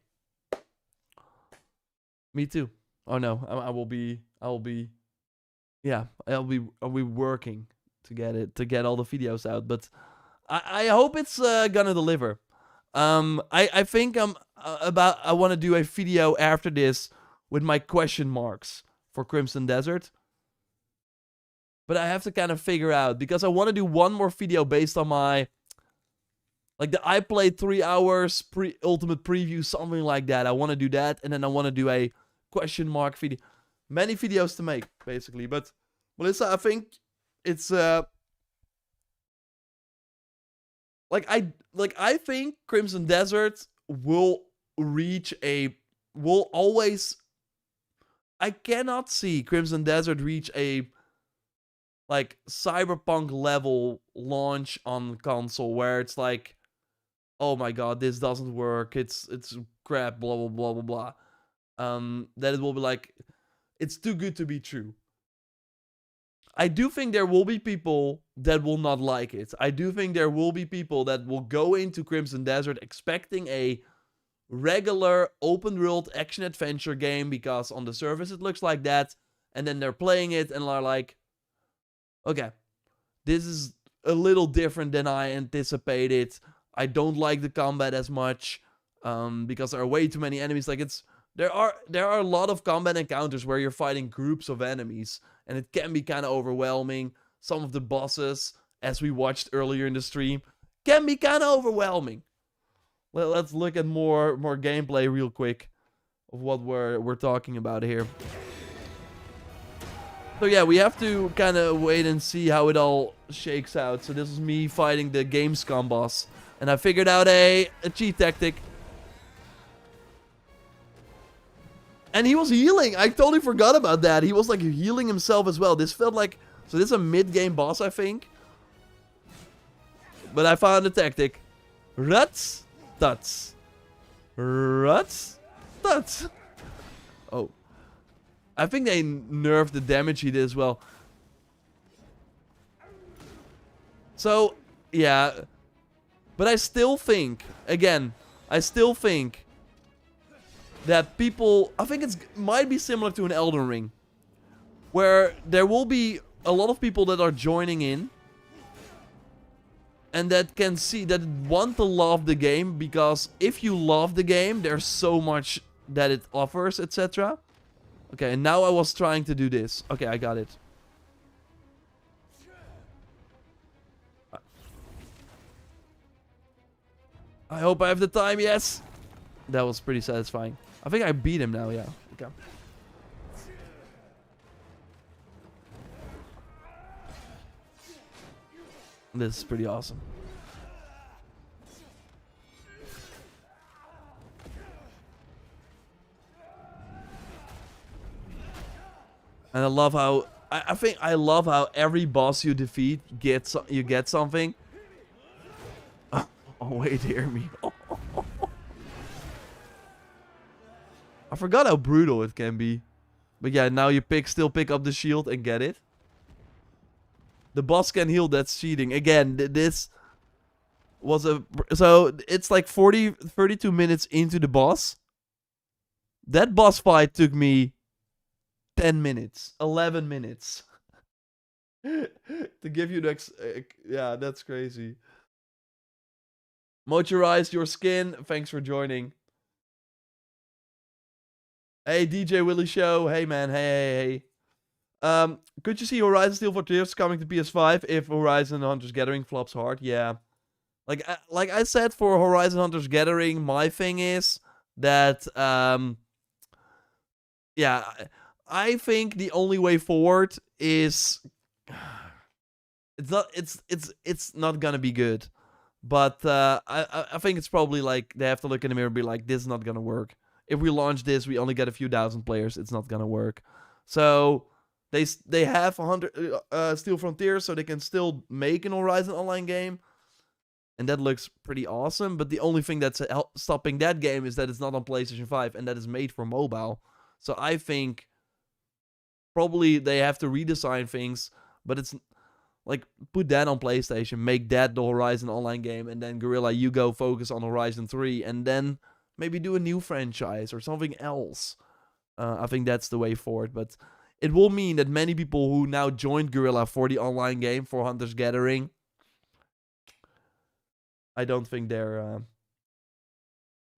Me too. Oh no, I'll be working to get all the videos out, but I hope it's gonna deliver. I think I want to do a video after this with my question marks for Crimson Desert. But I have to kind of figure out, because I want to do one more video based on my, like, I played 3 hours ultimate preview, something like that. I want to do that, and then I want to do a question mark video. Many videos to make, basically. But Melissa, I think it's I think Crimson Desert will always... I cannot see Crimson Desert reach a, like, Cyberpunk level launch on console where it's like, oh my god, this doesn't work, it's crap, blah blah blah blah blah. That it will be like, it's too good to be true. I do think there will be people that will not like it. I do think there will be people that will go into Crimson Desert expecting a regular open world action adventure game because on the surface it looks like that, and then they're playing it and are like, okay, this is a little different than I anticipated. I don't like the combat as much because there are way too many enemies. Like, there are a lot of combat encounters where you're fighting groups of enemies, and it can be kind of overwhelming. Some of the bosses, as we watched earlier in the stream, can be kind of overwhelming. Let's look at more gameplay real quick of what we're talking about here. So yeah, we have to kind of wait and see how it all shakes out. So this is me fighting the Gamescom boss, and I figured out a cheat tactic. And he was healing. I totally forgot about that. He was like healing himself as well. This felt like... So this is a mid-game boss, I think. But I found a tactic. Ruts. Tuts. Ruts. Tuts. Oh. I think they nerfed the damage he did as well. So, yeah. But I still think... Again, I still think... that people, I think it might be similar to an Elden Ring, where there will be a lot of people that are joining in, and that can see, that want to love the game, because if you love the game, there's so much that it offers, etc. Okay, and now I was trying to do this. Okay, I got it. I hope I have the time, yes! That was pretty satisfying. I think I beat him now, yeah. Okay. This is pretty awesome. And I love how... I think I love how every boss you defeat, you get something. Oh, wait, hear me. I forgot how brutal it can be. But yeah, now you still pick up the shield and get it. The boss can heal, that's cheating. Again, this was a... So, it's like 32 minutes into the boss. That boss fight took me 10 minutes. 11 minutes. To give you the... yeah, that's crazy. Moisturize your skin. Thanks for joining. Hey, DJ Willie Show. Hey, man. Hey. Could you see Horizon Steel Frontiers coming to PS5 if Horizon Hunters Gathering flops hard? Yeah. Like I said for Horizon Hunters Gathering, my thing is that, yeah, I think the only way forward is... It's not gonna be good. But I think it's probably like they have to look in the mirror and be like, this is not gonna work. If we launch this, we only get a few thousand players. It's not gonna work. So they have 100 Steel Frontiers, so they can still make an Horizon Online game, and that looks pretty awesome. But the only thing that's stopping that game is that it's not on PlayStation 5 and that is made for mobile. So I think probably they have to redesign things, but it's like put that on PlayStation, make that the Horizon Online game, and then Guerrilla, you go focus on Horizon 3, and then maybe do a new franchise or something else. I think that's the way forward. But it will mean that many people who now joined Guerrilla for the online game, for Hunter's Gathering, I don't think they're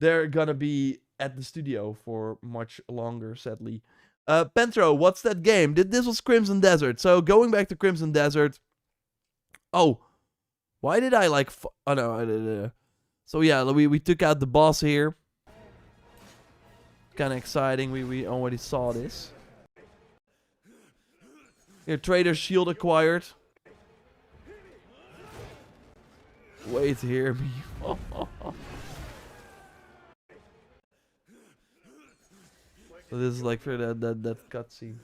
gonna be at the studio for much longer, sadly. Pentro, what's that game? This was Crimson Desert. So going back to Crimson Desert. Oh, why did I like... oh no. So yeah, we took out the boss here. Kind of exciting. We already saw this. Here, Trader's Shield acquired. Wait, hear me. So this is like for that cutscene.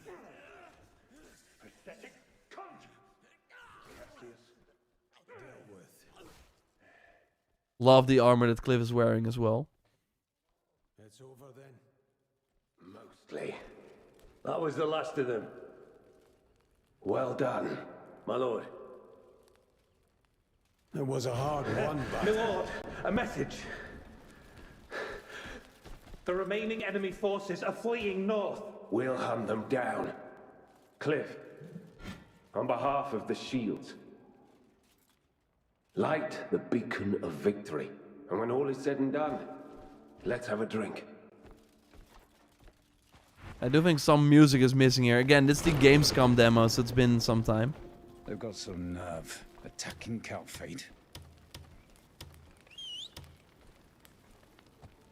Love the armor that Cliff is wearing as well. It's over then. Mostly. That was the last of them. Well done, my lord. It was a hard one, but... My lord, a message. The remaining enemy forces are fleeing north. We'll hunt them down. Cliff, on behalf of the shields, light the beacon of victory. And when all is said and done, let's have a drink. I do think some music is missing here. Again, this is the Gamescom demo, so it's been some time. They've got some nerve attacking Calfate.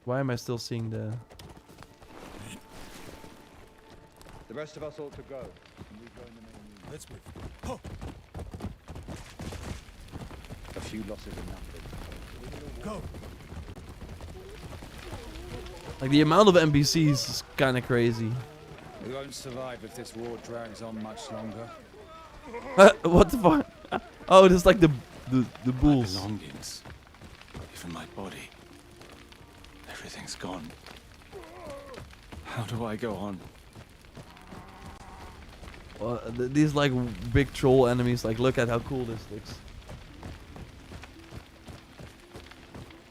Why am I still seeing the... The rest of us ought to go. And we join the main unit. Let's move. Oh. A few losses enough. Go. Like, the amount of NPCs is kind of crazy. We won't survive if this war drags on much longer. What the fuck? Oh, this is like the My bulls. belongings. Even my body. Everything's gone. How do I go on? These like big troll enemies, like look at how cool this looks.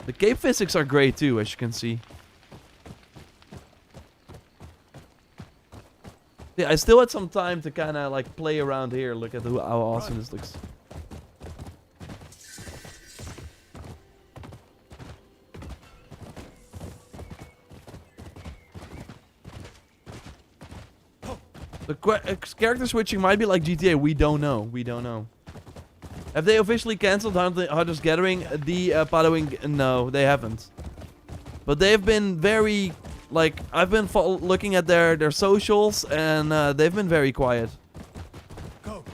The cave physics are great too, as you can see. Yeah, I still had some time to kind of like play around here. Look at how awesome this looks. The character switching might be like GTA. We don't know. We don't know. Have they officially cancelled Hunter's Gathering? The following? No, they haven't. But they've been very, like, I've been looking at their socials, and they've been very quiet. Go.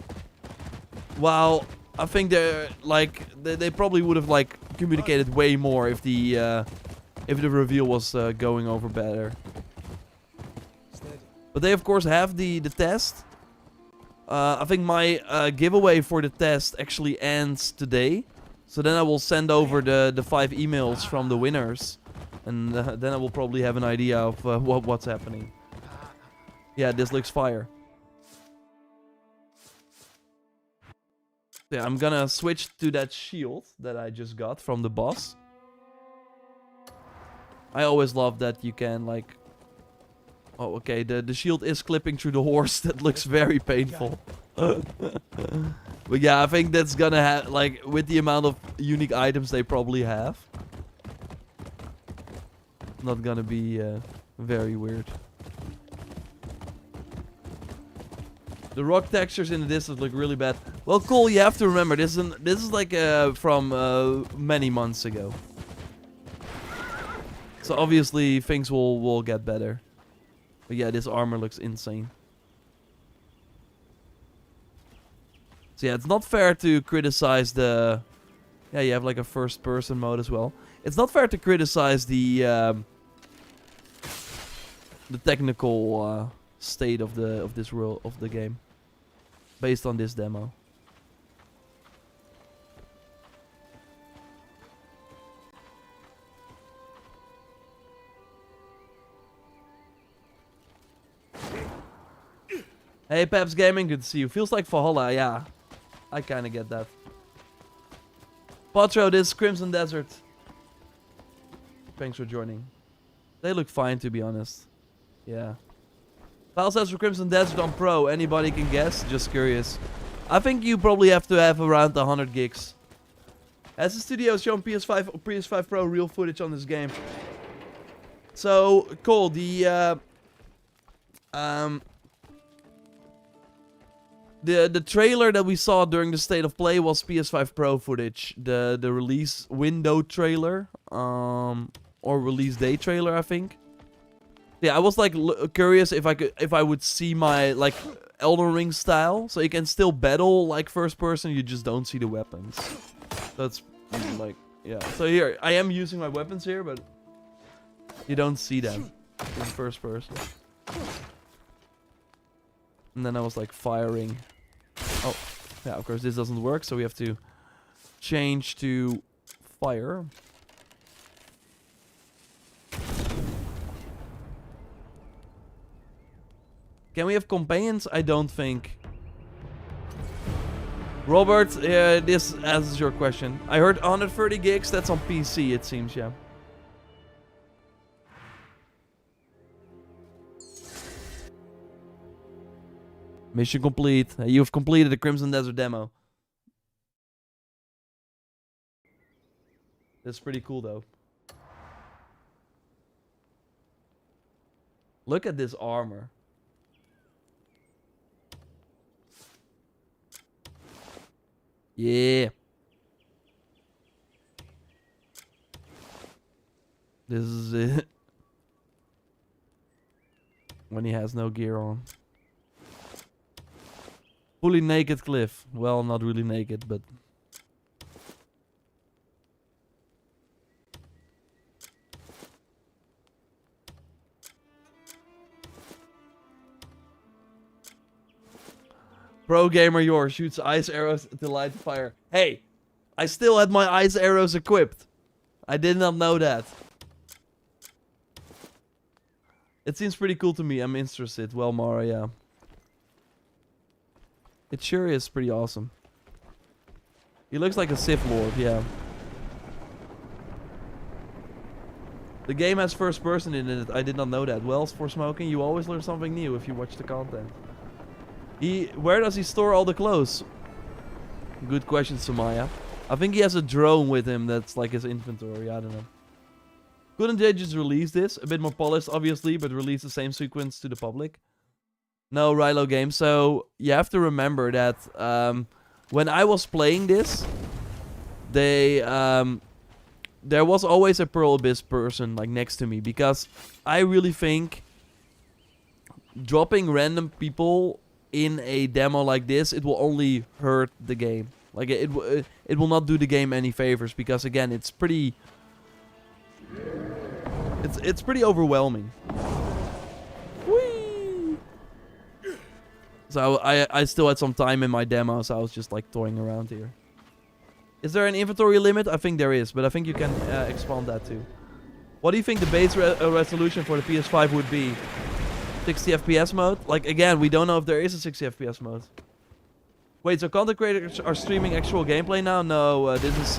While I think they're like they probably would have like communicated way more if the reveal was going over better. Steady. But they of course have the test. I think my giveaway for the test actually ends today. So then I will send over the 5 emails from the winners. And then I will probably have an idea of what's happening. Yeah, this looks fire. Yeah, I'm gonna switch to that shield that I just got from the boss. I always love that you can like... Oh, okay, the shield is clipping through the horse. That looks very painful. But yeah, I think that's gonna have, like, with the amount of unique items they probably have, not gonna be very weird. The rock textures in the distance look really bad. Well, Cole, you have to remember, this is like from many months ago. So obviously things will get better. But yeah, this armor looks insane. So yeah, it's not fair to criticize the... Yeah, you have like a first person mode as well. It's not fair to criticize the technical state of this world of the game based on this demo. Hey Peps Gaming, good to see you. Feels like Valhalla, yeah. I kinda get that. Potro, this is Crimson Desert. Thanks for joining. They look fine, to be honest. Yeah. File says for Crimson Desert on Pro. Anybody can guess? Just curious. I think you probably have to have around 100 gigs. Has the studio shown PS5 or PS5 Pro real footage on this game? So, Cole, the trailer that we saw during the State of Play was PS5 Pro footage. The release window trailer, or release day trailer, I think. Yeah, I was like curious if I would see my like Elden Ring style, so you can still battle like first person, you just don't see the weapons. That's like, yeah. So here I am using my weapons here, but you don't see them in first person. And then I was like firing. Oh, yeah, of course this doesn't work, so we have to change to fire. Can we have companions? I don't think. Robert, this answers your question. I heard 130 gigs, that's on PC it seems, yeah. Mission complete. You've completed the Crimson Desert demo. That's pretty cool though. Look at this armor. Yeah. This is it. When he has no gear on. Fully naked Cliff. Well, not really naked, but... Pro gamer yours shoots ice arrows to light fire. Hey, I still had my ice arrows equipped. I did not know that. It seems pretty cool to me. I'm interested. Well, Mara, yeah. It sure is pretty awesome. He looks like a Sith Lord, yeah. The game has first person in it. I did not know that. Well, for smoking, you always learn something new if you watch the content. Where does he store all the clothes? Good question, Samaya. I think he has a drone with him that's like his inventory. I don't know. Couldn't they just release this? A bit more polished, obviously, but release the same sequence to the public? No, Rilo Games. So, you have to remember that when I was playing this, there was always a Pearl Abyss person like next to me, because I really think dropping random people in a demo like this, it will only hurt the game. Like it will not do the game any favors, because again, it's pretty overwhelming. Whee! So I still had some time in my demo, so I was just like toying around here. Is there an inventory limit? I think there is, but I think you can expand that too. What do you think the base resolution for the PS5 would be? 60 FPS mode? Like, again, we don't know if there is a 60 FPS mode. Wait, so content creators are streaming actual gameplay now? No, this is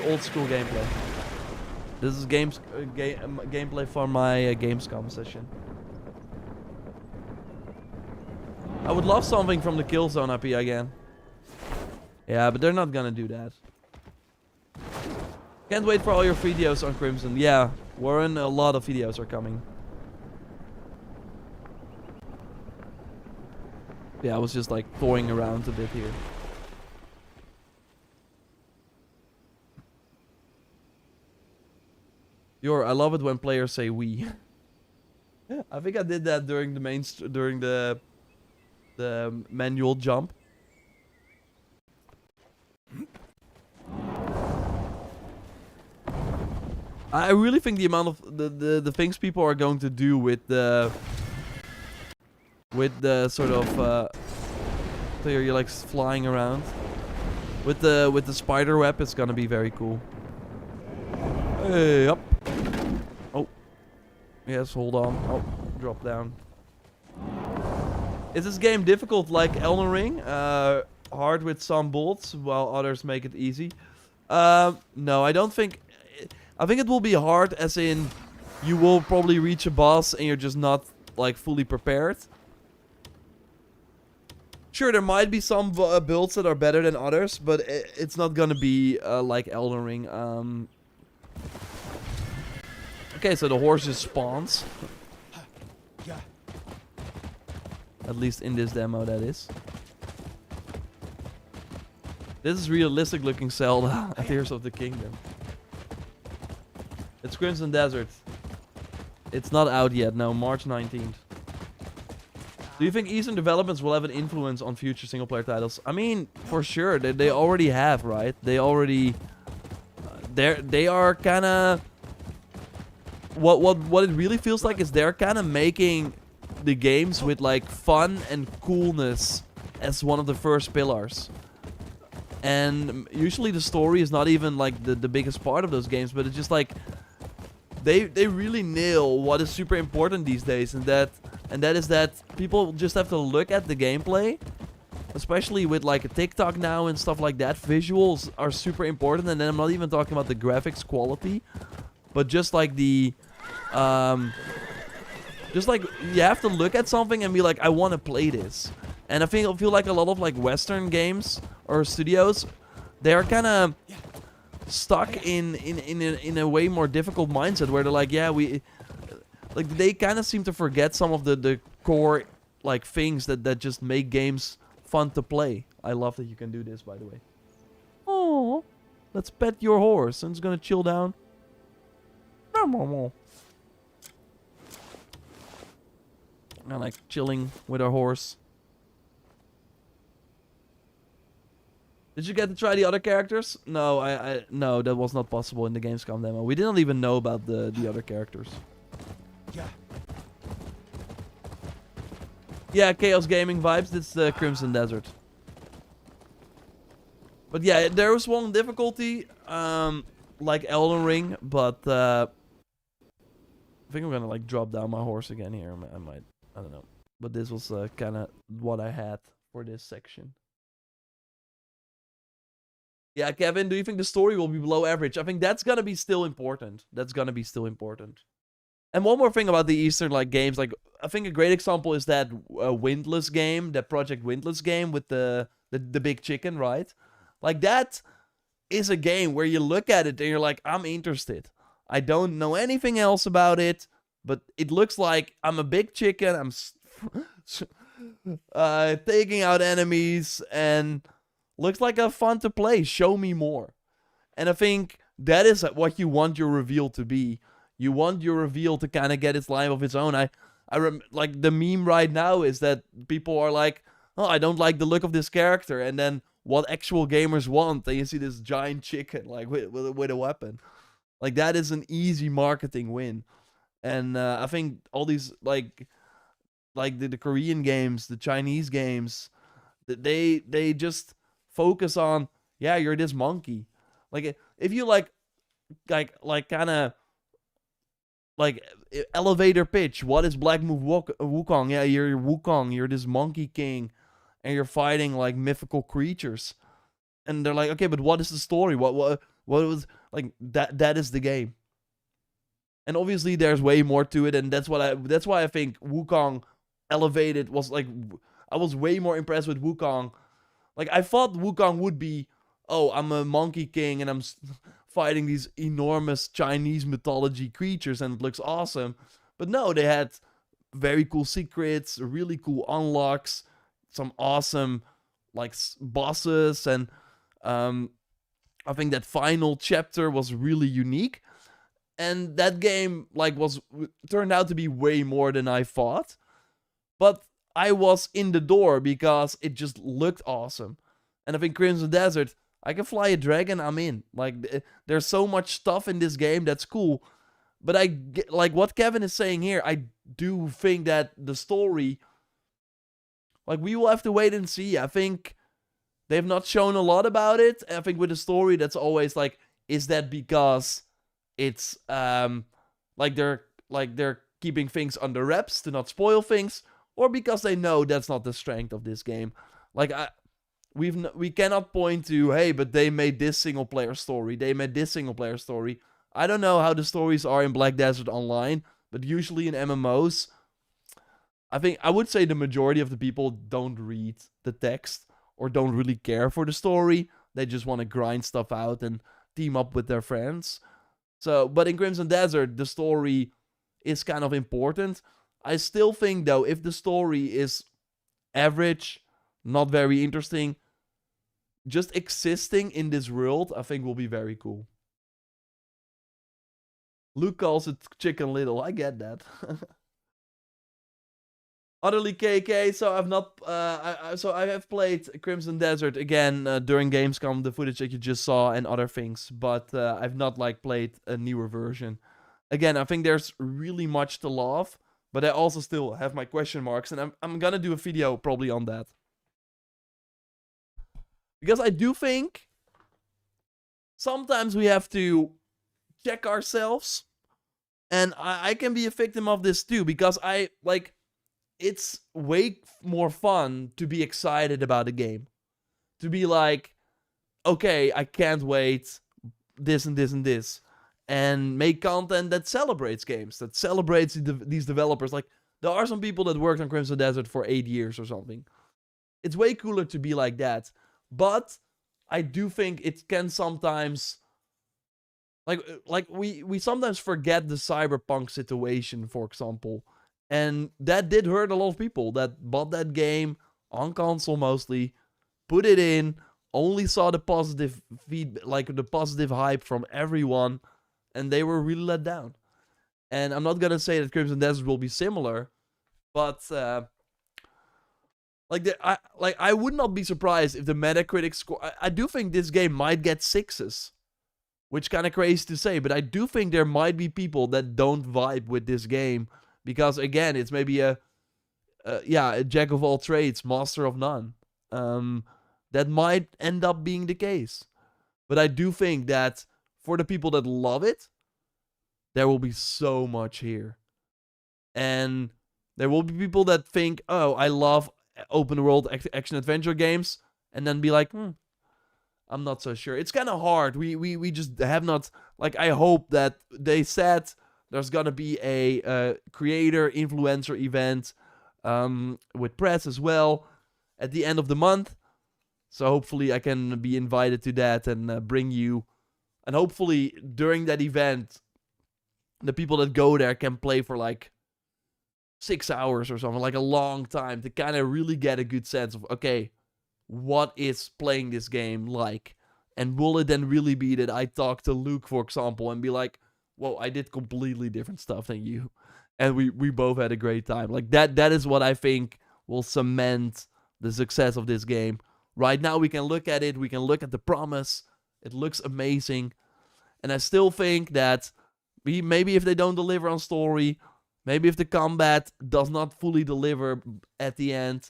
old school gameplay. This is gameplay for my Gamescom session. I would love something from the Killzone IP again. Yeah, but they're not gonna do that. Can't wait for all your videos on Crimson. Yeah, Warren, a lot of videos are coming. Yeah, I was just like toying around a bit here. I love it when players say we. I think I did that during the manual jump. I really think the amount of the things people are going to do with the sort of so you're like flying around with the spider web, it's gonna be very cool. Hey, up. Oh, yes, hold on. Oh, drop down. Is this game difficult like Elden Ring? Hard with some bolts, while others make it easy. No, I don't think. I think it will be hard, as in you will probably reach a boss and you're just not like fully prepared. Sure, there might be some builds that are better than others, but it's not gonna be like Elden Ring. Okay, so the horse just spawns. At least in this demo, that is. This is realistic looking Zelda, Tears of the Kingdom. It's Crimson Desert. It's not out yet, no, March 19th. Do you think Eastern developments will have an influence on future single player titles? I mean, for sure, they already have, right? They already... they are kinda... What it really feels like is they're kinda making the games with like fun and coolness as one of the first pillars. And usually the story is not even like the biggest part of those games, but it's just like they really nail what is super important these days, and that is that people just have to look at the gameplay, especially with like a TikTok now and stuff like that. Visuals are super important, and then I'm not even talking about the graphics quality, but just like the just like you have to look at something and be like, I want to play this. And I feel like a lot of like Western games or studios, they're kind of stuck in a way more difficult mindset where they're like, yeah, they kind of seem to forget some of the core like things that just make games fun to play. I love that you can do this, by the way. Oh, let's pet your horse and it's gonna chill down. I like chilling with our horse. Did you get to try the other characters? No, no, that was not possible in the Gamescom demo. We didn't even know about the other characters. Yeah. Yeah, Chaos Gaming vibes. It's the Crimson Desert. But yeah, there was one difficulty, like Elden Ring, but I think I'm gonna like drop down my horse again here. I might, I don't know. But this was kind of what I had for this section. Yeah, Kevin, do you think the story will be below average? I think that's gonna be still important. That's gonna be still important. And one more thing about the Eastern like games, like I think a great example is that Windless game, that Project Windless game with the big chicken, right? Like that is a game where you look at it and you're like, I'm interested. I don't know anything else about it, but it looks like I'm a big chicken. I'm taking out enemies and looks like a fun to play. Show me more. And I think that is what you want your reveal to be. You want your reveal to kind of get its life of its own. Like the meme right now is that people are like, oh, I don't like the look of this character, and then what actual gamers want, and you see this giant chicken like with a weapon. Like that is an easy marketing win. And I think all these like the Korean games, the Chinese games, they just focus on, yeah, you're this monkey. Like if you like kind of like elevator pitch, what is Black Move Wukong? Yeah, you're Wukong, you're this monkey king, and you're fighting like mythical creatures. And they're like, okay, but what is the story? What was like that is the game. And obviously there's way more to it, and that's why I think Wukong elevated was like, I was way more impressed with Wukong. Like I thought Wukong would be, oh, I'm a monkey king and I'm fighting these enormous Chinese mythology creatures and it looks awesome. But no, they had very cool secrets, really cool unlocks, some awesome like bosses, and I think that final chapter was really unique. And that game like turned out to be way more than I thought. But I was in the door because it just looked awesome. And I think Crimson Desert, I can fly a dragon, I'm in. Like, there's so much stuff in this game that's cool. But like what Kevin is saying here, I do think that the story, like, we will have to wait and see. I think they've not shown a lot about it. I think with the story, that's always like, is that because it's like they're keeping things under wraps to not spoil things, or because they know that's not the strength of this game? Like we cannot point to, hey, but they made this single player story. They made this single player story. I don't know how the stories are in Black Desert Online, but usually in MMOs, I would say the majority of the people don't read the text or don't really care for the story. They just want to grind stuff out and team up with their friends. So, but in Crimson Desert, the story is kind of important. I still think, though, if the story is average, not very interesting, just existing in this world, I think will be very cool. Luke calls it Chicken Little. I get that. Utterly KK. So I've not. I have played Crimson Desert again during Gamescom, the footage that you just saw, and other things. But I've not like played a newer version. Again, I think there's really much to love, but I also still have my question marks, and I'm gonna do a video probably on that. Because I do think sometimes we have to check ourselves. And I can be a victim of this too. Because it's way more fun to be excited about a game. To be like, okay, I can't wait, this and this and this. And make content that celebrates games. That celebrates these developers. Like, there are some people that worked on Crimson Desert for 8 years or something. It's way cooler to be like that. But I do think it can sometimes, like we sometimes forget the cyberpunk situation, for example, and that did hurt a lot of people that bought that game on console mostly, put it in, only saw the positive like the positive hype from everyone, and they were really let down. And I'm not gonna say that Crimson Desert will be similar, but I would not be surprised if the Metacritic score... I do think this game might get 6s. Which kind of crazy to say, but I do think there might be people that don't vibe with this game. Because, again, it's maybe a yeah, a jack of all trades, master of none. That might end up being the case. But I do think that for the people that love it, there will be so much here. And there will be people that think, oh, I love open world action adventure games, and then be like, I'm not so sure. It's kind of hard. We just have not, like, I hope that they said there's gonna be a creator influencer event with press as well at the end of the month. So hopefully I can be invited to that and bring you. And hopefully during that event, the people that go there can play for like 6 hours or something, like a long time, to kind of really get a good sense of, okay, what is playing this game like? And will it then really be that I talk to Luke, for example, and be like, whoa, I did completely different stuff than you. And we both had a great time. Like that is what I think will cement the success of this game. Right now we can look at it, we can look at the promise. It looks amazing. And I still think that maybe if they don't deliver on story, maybe if the combat does not fully deliver at the end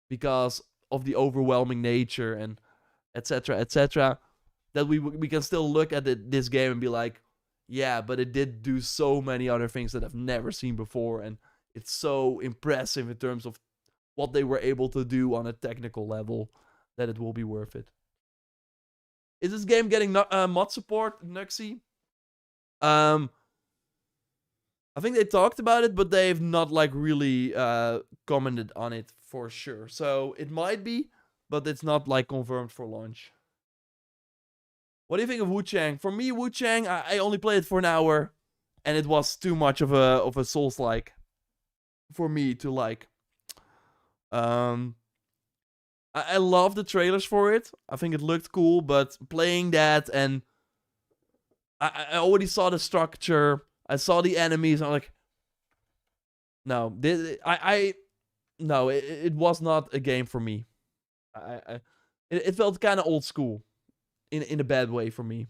because of the overwhelming nature and etc., that we can still look at this game and be like, yeah, but it did do so many other things that I've never seen before, and it's so impressive in terms of what they were able to do on a technical level that it will be worth it. Is this game getting mod support, Nuxie? I think they talked about it, but they've not like really commented on it for sure. So it might be, but it's not like confirmed for launch. What do you think of Wu-Chang? For me, Wu-Chang, I only played it for an hour, and it was too much of a Souls-like for me to like. I love the trailers for it. I think it looked cool, but playing that and I already saw the structure. I saw the enemies. I'm like, no, no, it was not a game for me. It felt kind of old school, in a bad way for me.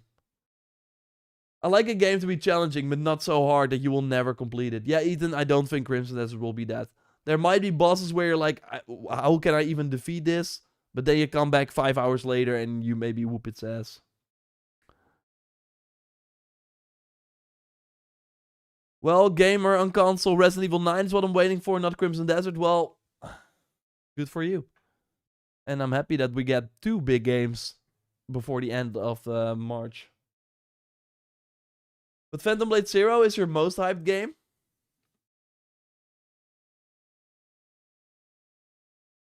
I like a game to be challenging, but not so hard that you will never complete it. Yeah, Ethan, I don't think Crimson Desert will be that. There might be bosses where you're like, how can I even defeat this? But then you come back 5 hours later and you maybe whoop its ass. Well, gamer on console, Resident Evil 9 is what I'm waiting for, not Crimson Desert. Well, good for you. And I'm happy that we get 2 big games before the end of March. But Phantom Blade Zero is your most hyped game?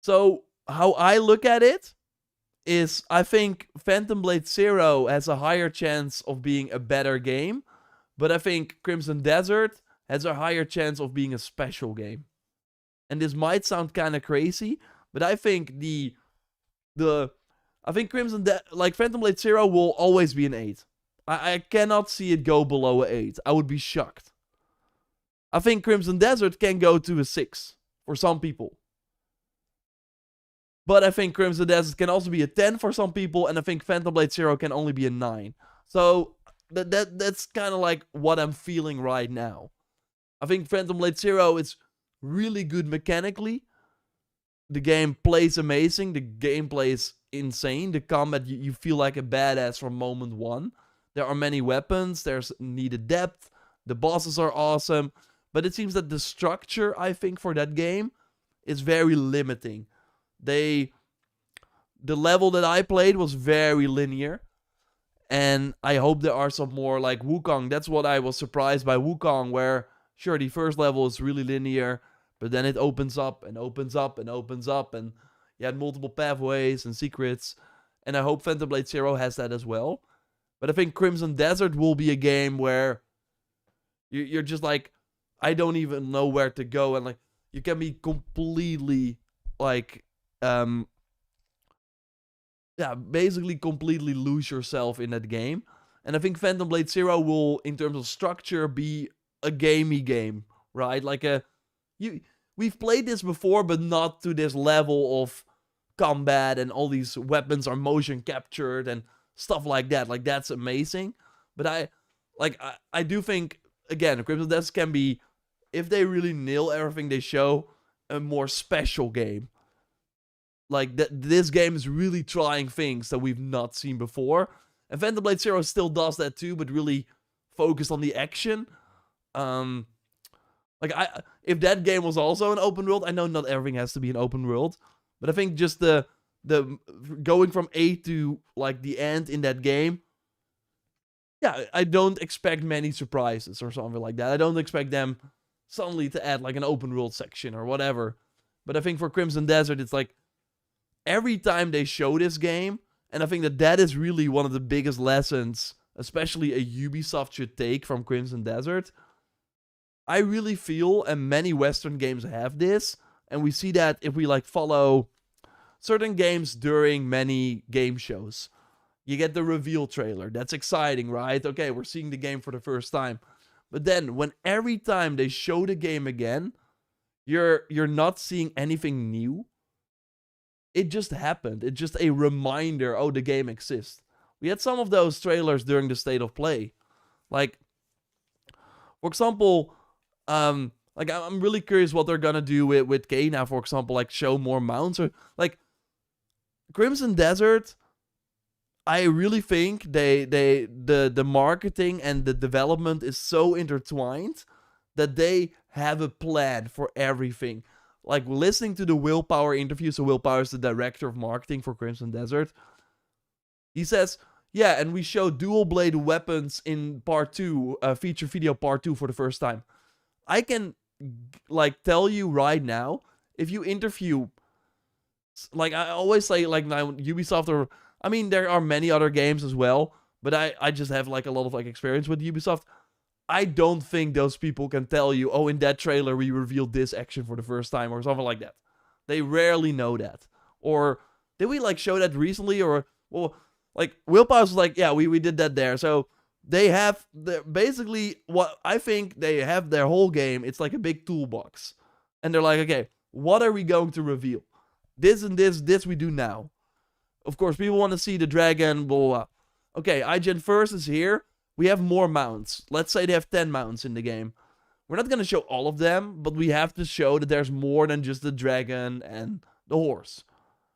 So, how I look at it is I think Phantom Blade Zero has a higher chance of being a better game, but I think Crimson Desert has a higher chance of being a special game. And this might sound kind of crazy, but I think I think Phantom Blade Zero will always be an 8. I cannot see it go below an 8. I would be shocked. I think Crimson Desert can go to a 6 for some people. But I think Crimson Desert can also be a 10 for some people, and I think Phantom Blade Zero can only be a 9. So that's kind of like what I'm feeling right now. I think Phantom Blade Zero is really good mechanically. The game plays amazing. The gameplay is insane. The combat, you feel like a badass from moment 1. There are many weapons. There's needed depth. The bosses are awesome. But it seems that the structure, I think, for that game is very limiting. The level that I played was very linear. And I hope there are some more like Wukong. That's what I was surprised by Wukong, where sure, the first level is really linear, but then it opens up and opens up and opens up, and you had multiple pathways and secrets. And I hope Phantom Blade Zero has that as well. But I think Crimson Desert will be a game where you're just like, I don't even know where to go, and like you can be completely like basically completely lose yourself in that game. And I think Phantom Blade Zero will, in terms of structure, be a gamey game, right? Like we've played this before, but not to this level of combat and all these weapons are motion captured and stuff like that. Like that's amazing. But I do think, again, Crimson Desert can be, if they really nail everything they show, a more special game. Like, this game is really trying things that we've not seen before. And Phantom Blade Zero still does that too, but really focused on the action. If that game was also an open world, I know not everything has to be an open world, but I think just the going from A to like the end in that game, yeah, I don't expect many surprises or something like that. I don't expect them suddenly to add like an open world section or whatever. But I think for Crimson Desert, it's like every time they show this game, and I think that is really one of the biggest lessons, especially a Ubisoft should take from Crimson Desert. I really feel, and many Western games have this, and we see that if we like follow certain games during many game shows. You get the reveal trailer. That's exciting, right? Okay, we're seeing the game for the first time. But then, when every time they show the game again, you're not seeing anything new. It just happened. It's just a reminder, oh, the game exists. We had some of those trailers during the State of Play. Like, for example, I'm really curious what they're gonna do with K now, for example, like show more mounts or like Crimson Desert. I really think the marketing and the development is so intertwined that they have a plan for everything. Like listening to the Willpower interview, so Willpower is the director of marketing for Crimson Desert. He says, yeah, and we show dual blade weapons in part 2, feature video part 2 for the first time. I can like tell you right now, if you interview, like I always say, like now Ubisoft or, I mean, there are many other games as well, but I just have like a lot of like experience with Ubisoft. I don't think those people can tell you, oh, in that trailer we revealed this action for the first time or something like that. They rarely know that. Or did we like show that recently? Or, well, like Willpower's like, yeah, we did that there. So they have basically what I think they have their whole game. It's like a big toolbox. And they're like, okay, what are we going to reveal? This and this we do now. Of course, people want to see the dragon, blah, blah, blah. Okay, IGN First is here. We have more mounts. Let's say they have 10 mounts in the game. We're not going to show all of them, but we have to show that there's more than just the dragon and the horse.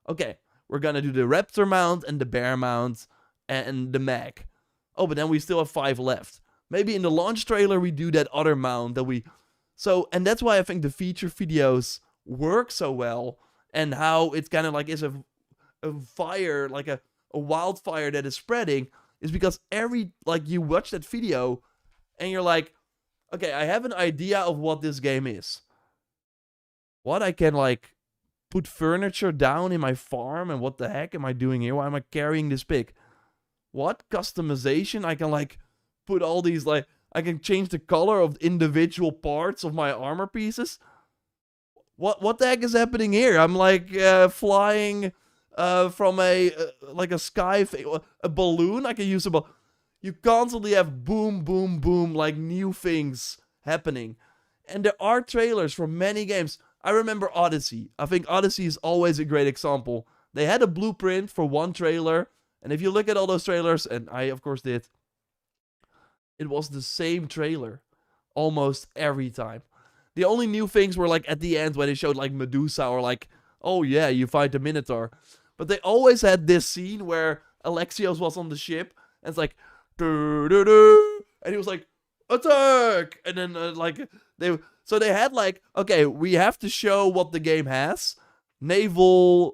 Okay, we're going to do the raptor mount and the bear mount and the mag. Oh, but then we still have 5 left. Maybe in the launch trailer we do that other mount that we... So, and that's why I think the feature videos work so well, and how it kind of like is a fire, like a wildfire that is spreading, is because like you watch that video and you're like, okay, I have an idea of what this game is. What, I can like put furniture down in my farm, and what the heck am I doing here? Why am I carrying this pig? What customization? I can like put all these, like, I can change the color of individual parts of my armor pieces. What the heck is happening here? I'm like flying from a sky, a balloon. I can use a balloon. You constantly have boom, boom, boom, like new things happening. And there are trailers for many games. I remember Odyssey. I think Odyssey is always a great example. They had a blueprint for one trailer, and if you look at all those trailers, and I of course did, it was the same trailer almost every time. The only new things were like at the end when they showed like Medusa, or like, oh yeah, you fight the Minotaur. But they always had this scene where Alexios was on the ship, and it's like, doo-doo-doo, and he was like, attack! And then they had like, okay, we have to show what the game has. Naval,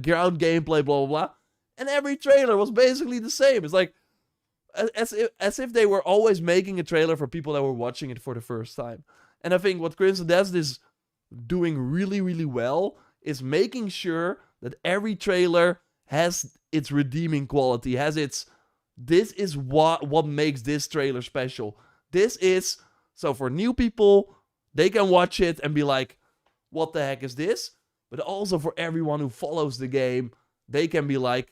ground gameplay, blah, blah, blah. And every trailer was basically the same. It's like, as if they were always making a trailer for people that were watching it for the first time. And I think what Crimson Desert is doing really, really well is making sure that every trailer has its redeeming quality, has its, this is what makes this trailer special. This is, so for new people, they can watch it and be like, what the heck is this? But also for everyone who follows the game, they can be like,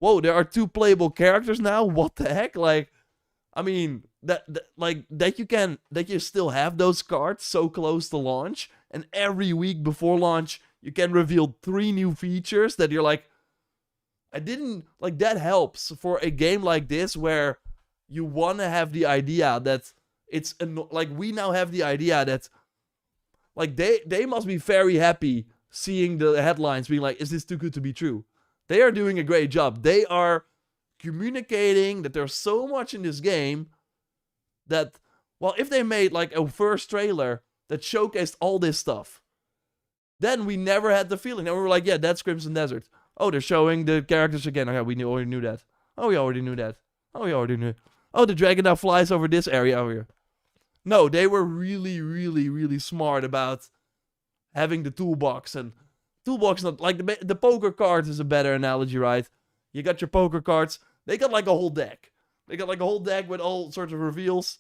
whoa, there are 2 playable characters now? What the heck? Like, I mean, that you still have those cards so close to launch, and every week before launch, you can reveal 3 new features that you're like, that helps for a game like this where you want to have the idea that it's, like, we now have the idea that, Like, they must be very happy seeing the headlines being like, is this too good to be true? They are doing a great job. They are communicating that there's so much in this game that, well, if they made like a first trailer that showcased all this stuff, then we never had the feeling. And we were like, yeah, that's Crimson Desert. Oh, they're showing the characters again. Oh, yeah, already knew that. Oh, we already knew that. Oh, we already knew. Oh, the dragon now flies over this area over here. No, they were really, really, really smart about having the toolbox. And toolbox, not like the poker cards is a better analogy, right? You got your poker cards. They got like a whole deck. They got like a whole deck with all sorts of reveals.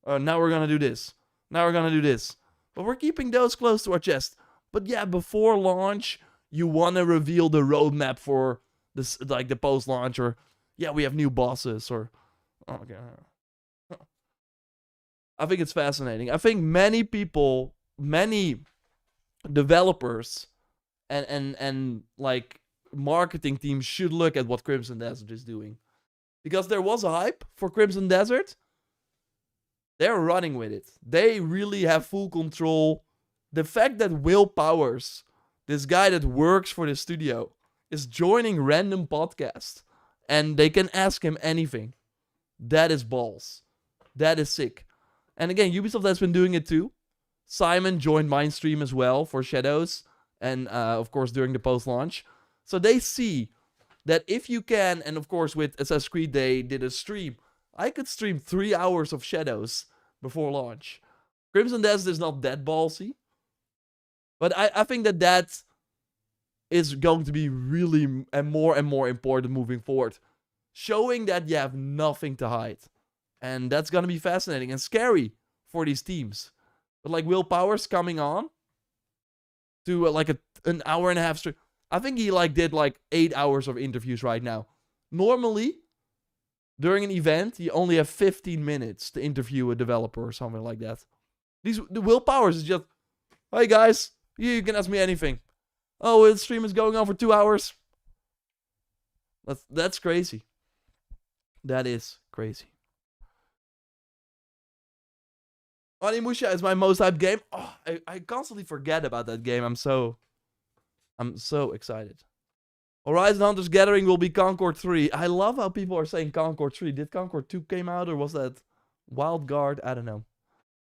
Now we're gonna do this. Now we're gonna do this. But we're keeping those close to our chest. But yeah, before launch, you want to reveal the roadmap for this, like the post-launch, or yeah, we have new bosses, or oh, okay. I think it's fascinating. I think many people, many developers, and like marketing teams should look at what Crimson Desert is doing, because there was a hype for Crimson Desert. They're running with it. They really have full control. The fact that Will Powers, this guy that works for the studio, is joining random podcasts and they can ask him anything. That is balls. That is sick. And again, Ubisoft has been doing it too. Simon joined Mindstream as well for Shadows, and of course during the post-launch. So they see that if you can, and of course with Assassin's Creed they did a stream. I could stream 3 hours of Shadows before launch. Crimson Desert is not that ballsy. But I think that is going to be really and more important moving forward. Showing that you have nothing to hide. And that's going to be fascinating and scary for these teams. But like Will Powers coming on to like an hour and a half stream. I think he like did like 8 hours of interviews right now. Normally, during an event, you only have 15 minutes to interview a developer or something like that. The Will Powers is just, hey guys, you can ask me anything. Oh, the stream is going on for 2 hours. That's crazy. That is crazy. Onimusha is my most hyped game. Oh, I constantly forget about that game. I'm so excited. Horizon Hunters Gathering will be Concord 3. I love how people are saying Concord 3. Did Concord 2 came out, or was that Wild Guard? I don't know.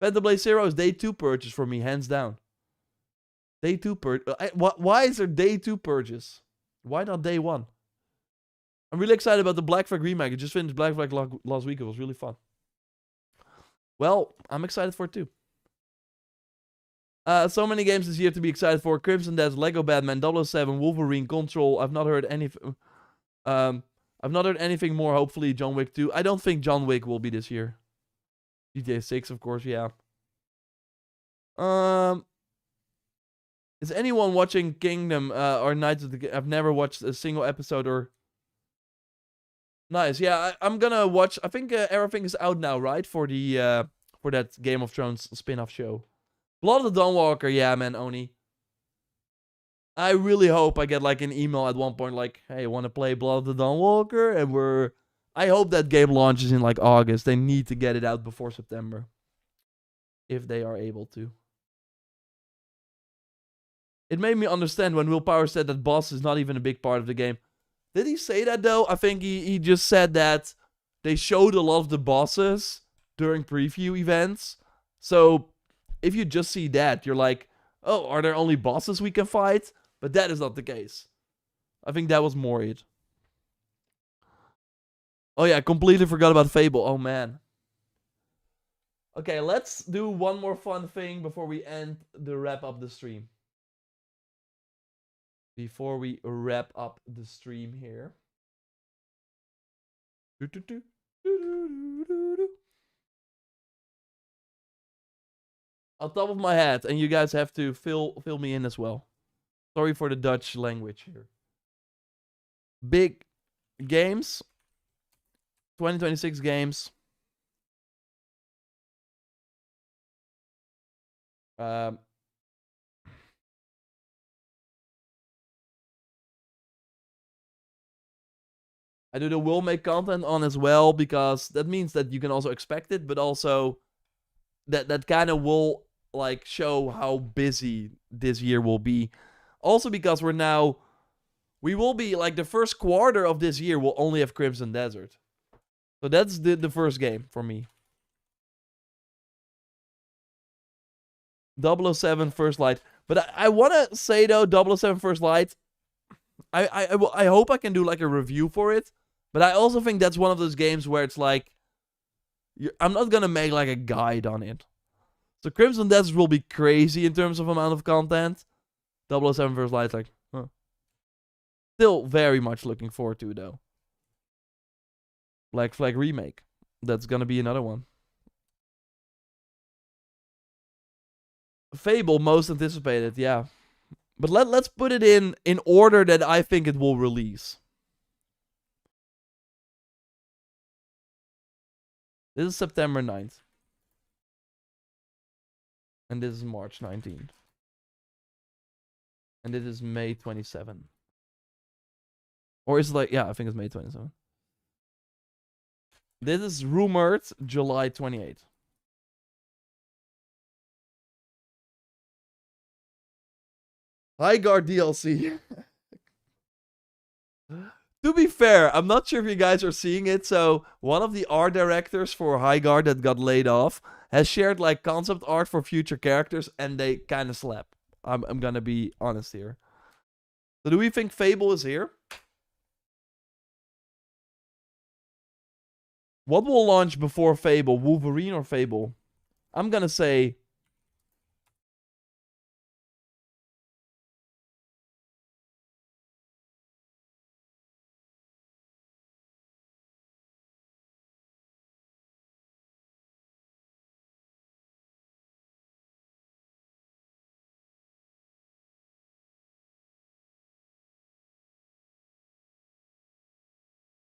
Phantom Blade Zero is day 2 purchase for me, hands down. Day 2 purchase. Why is there day 2 purchase? Why not day 1? I'm really excited about the Black Flag remake. I just finished Black Flag last week. It was really fun. Well, I'm excited for it too. So many games this year to be excited for. Crimson Desert, Lego Batman, 007, Wolverine, Control. I've not heard anything more. Hopefully John Wick 2. I don't think John Wick will be this year. GTA 6, of course, yeah. Is anyone watching Kingdom or Knights of the... I've never watched a single episode or... Nice, yeah, I'm gonna watch... I think everything is out now, right? For the for that Game of Thrones spin-off show. Blood of the Dawnwalker, yeah, man, Oni. I really hope I get like an email at one point like, hey, want to play Blood of the Dawnwalker? And I hope that game launches in like August. They need to get it out before September. If they are able to. It made me understand when Will Power said that boss is not even a big part of the game. Did he say that though? I think he just said that they showed a lot of the bosses during preview events. So if you just see that, you're like, oh, are there only bosses we can fight? But that is not the case. I think that was more it. Oh yeah, I completely forgot about Fable. Oh man. Okay, let's do one more fun thing before we wrap up the stream. Before we wrap up the stream here. On top of my head, and you guys have to fill me in as well. Sorry for the Dutch language here. Big games. 2026 games. I do the will make content on as well, because that means that you can also expect it, but also that kind of will like show how busy this year will be. Also because we will be like the first quarter of this year will only have Crimson Desert. So that's the first game for me. 007 First Light. But I want to say though, 007 First Light, I hope I can do like a review for it. But I also think that's one of those games where it's like, I'm not going to make like a guide on it. So Crimson Desert will be crazy in terms of amount of content. 007 First Light's like, huh. Still very much looking forward to it though. Black Flag Remake. That's going to be another one. Fable, most anticipated, yeah. But let's put it in order that I think it will release. This is September 9th. And this is March 19th. And this is May 27th. Or is it like, yeah, I think it's May 27th. This is rumored July 28th. Highguard DLC. To be fair, I'm not sure if you guys are seeing it. So one of the art directors for Highguard that got laid off has shared like concept art for future characters, and they kind of slap. I'm gonna be honest here. So do we think Fable is here? What will launch before Fable? Wolverine or Fable? I'm gonna say...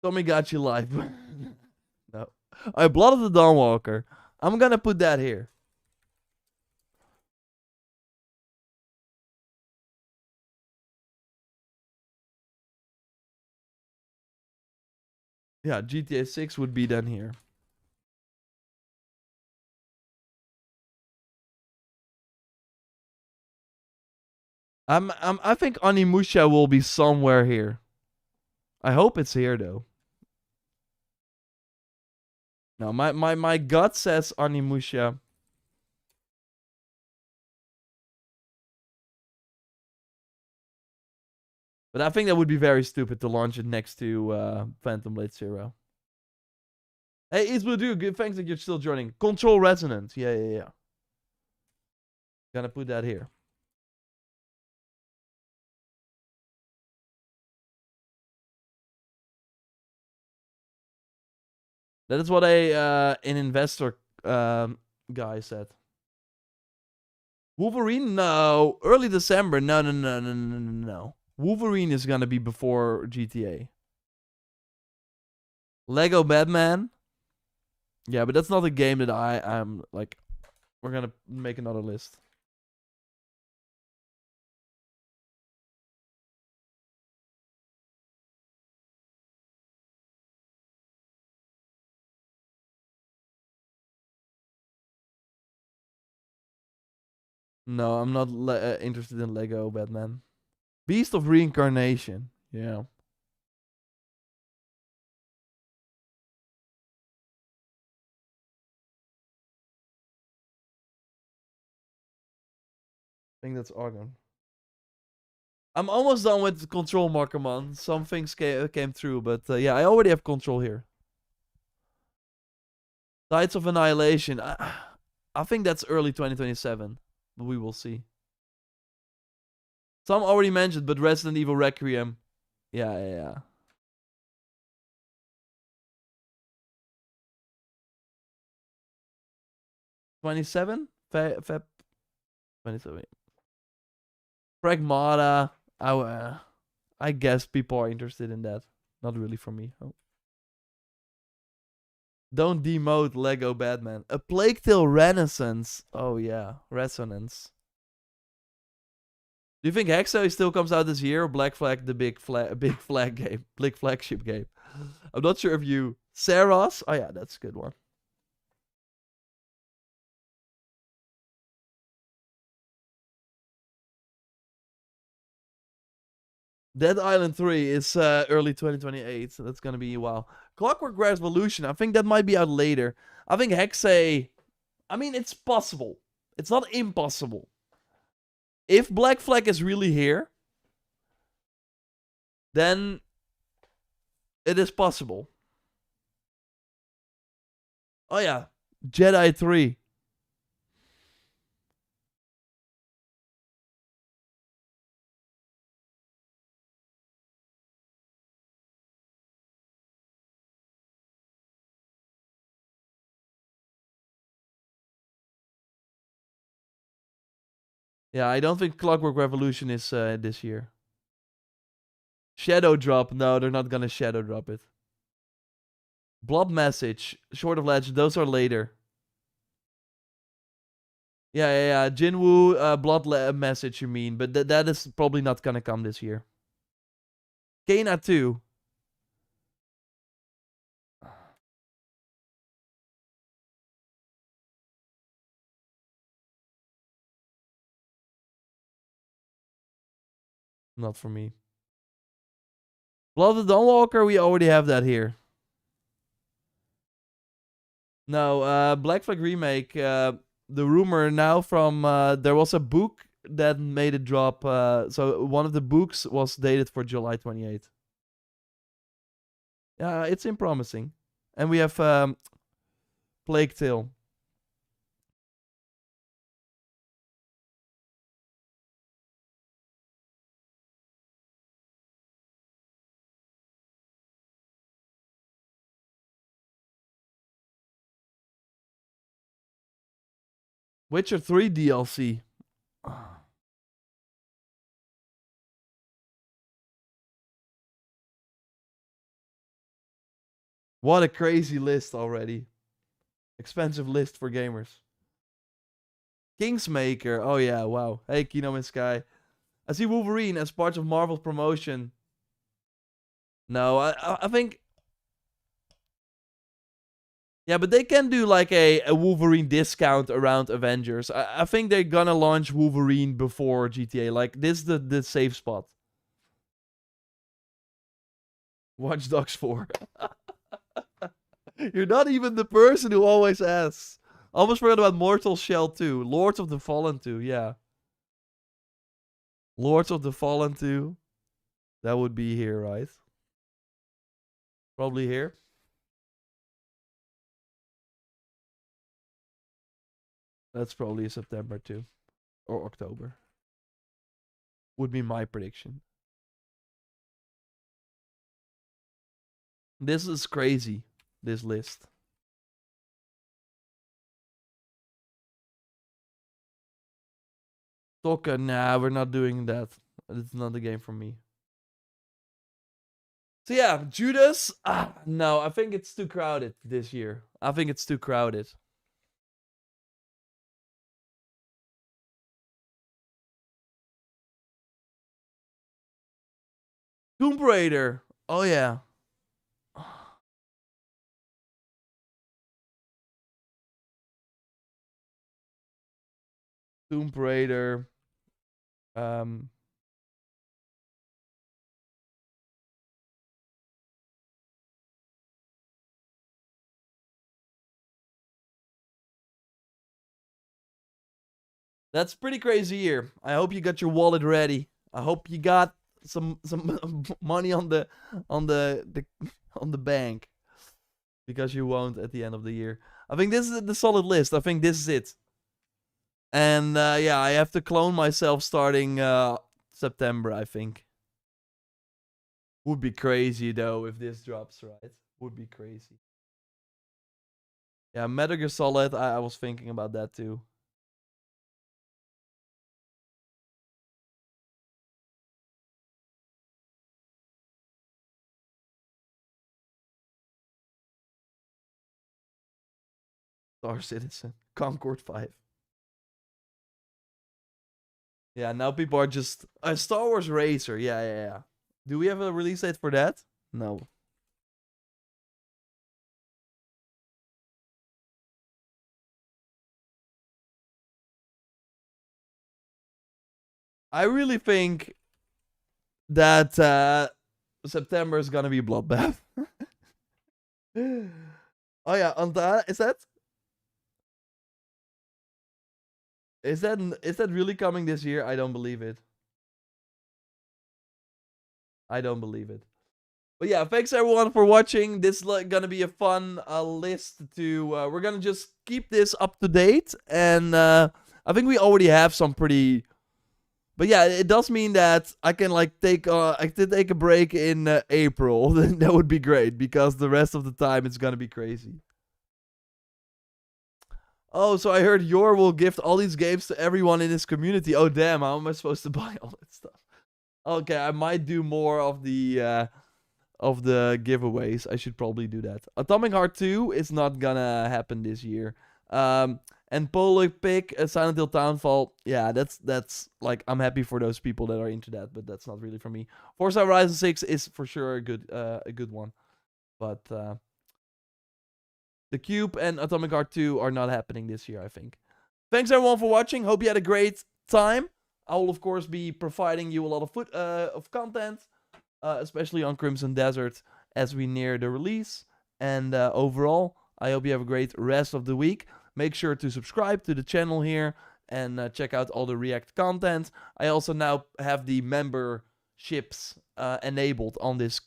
Tomigachi Life. No. Alright, Blood of the Dawnwalker. I'm gonna put that here. Yeah, GTA 6 would be done here. I think Onimusha will be somewhere here. I hope it's here though. No, my gut says Onimusha. But I think that would be very stupid to launch it next to Phantom Blade Zero. Hey, it's Blue good. Thanks that you're still joining. Control Resonance. Yeah. Gonna put that here. That is what an investor guy said. Wolverine? No. Early December. No. Wolverine is gonna be before GTA. Lego Batman? Yeah, but that's not a game that I'm like... We're gonna make another list. No, I'm not interested in Lego Batman. Beast of Reincarnation. Yeah. I think that's Argon. I'm almost done with Control Markerman. Some things came through, but yeah, I already have Control here. Tides of Annihilation. I think that's early 2027. But we will see. Some already mentioned, but Resident Evil Requiem. Yeah. 27? Feb 27. Pragmata. I guess people are interested in that. Not really for me. Oh. Don't demote Lego Batman. A Plague Tale Renaissance. Oh yeah, Resonance. Do you think Hexo still comes out this year, or Black Flag, the big flag game, big flagship game? I'm not sure if you... Saros? Oh yeah, that's a good one. Dead Island 3 is early 2028, so that's gonna be a while. Clockwork Revolution, I think that might be out later. I think Hexe, I mean, it's possible. It's not impossible. If Black Flag is really here, then it is possible. Oh yeah, Jedi 3. Yeah, I don't think Clockwork Revolution is this year. Shadow Drop, no, they're not gonna Shadow Drop it. Blood Message, Short of Legend, those are later. Yeah. Jinwoo, Message, you mean, but that is probably not gonna come this year. Kena 2. Not for me. Blood of the Dawnwalker, we already have that here. No, Black Flag Remake, the rumor now from, there was a book that made it drop, so one of the books was dated for July 28th. Yeah, it seemed promising. And we have Plague Tale. Witcher 3 DLC. What a crazy list already. Expensive list for gamers. Kingsmaker. Oh yeah, wow. Hey, Kino and Sky. I see Wolverine as part of Marvel's promotion. No, I think... Yeah, but they can do like a Wolverine discount around Avengers. I think they're gonna launch Wolverine before GTA. Like, this is the safe spot. Watch Dogs 4. You're not even the person who always asks. Almost forgot about Mortal Shell 2. Lords of the Fallen 2, yeah. Lords of the Fallen 2. That would be here, right? Probably here. That's probably September too. Or October. Would be my prediction. This is crazy, this list. Tokka, nah, we're not doing that. It's not the game for me. So yeah, Judas. No, I think it's too crowded this year. I think it's too crowded. Tomb Raider. Oh yeah. Tomb Raider. That's a pretty crazy year. I hope you got your wallet ready. I hope you got some money on the on the bank, because you won't at the end of the year. I think this is the solid list. I think this is it. And yeah, I have to clone myself starting September, I think. Would be crazy though if this drops, right? Would be crazy. Yeah, Metal Gear Solid. I was thinking about that too. Star Citizen. Concord 5. Yeah, now people are just... Star Wars Racer. Yeah. Do we have a release date for that? No. I really think that September is gonna be bloodbath. Oh yeah, Anta, is that really coming this year? I don't believe it. I don't believe it. But yeah, thanks everyone for watching. This is gonna be a fun list to. We're gonna just keep this up to date, and I think we already have some pretty. But yeah, it does mean that I can like take a break in April. That would be great because the rest of the time it's gonna be crazy. Oh, so I heard Yor will gift all these games to everyone in his community. Oh damn, how am I supposed to buy all that stuff? Okay, I might do more of the giveaways. I should probably do that. Atomic Heart 2 is not gonna happen this year. And Polar Pig, Silent Hill Townfall, yeah, that's like I'm happy for those people that are into that, but that's not really for me. Forza Horizon 6 is for sure a good one, but The Cube and Atomic Heart 2 are not happening this year, I think. Thanks everyone for watching. Hope you had a great time. I will of course be providing you a lot of content. Especially on Crimson Desert as we near the release. And overall, I hope you have a great rest of the week. Make sure to subscribe to the channel here and check out all the React content. I also now have the memberships enabled on this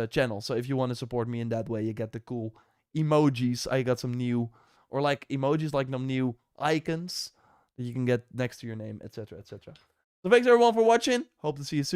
channel. So if you want to support me in that way, you get the cool emojis. I got some new, or like emojis, like some new icons that you can get next to your name, etc., etc. So thanks everyone for watching. Hope to see you soon.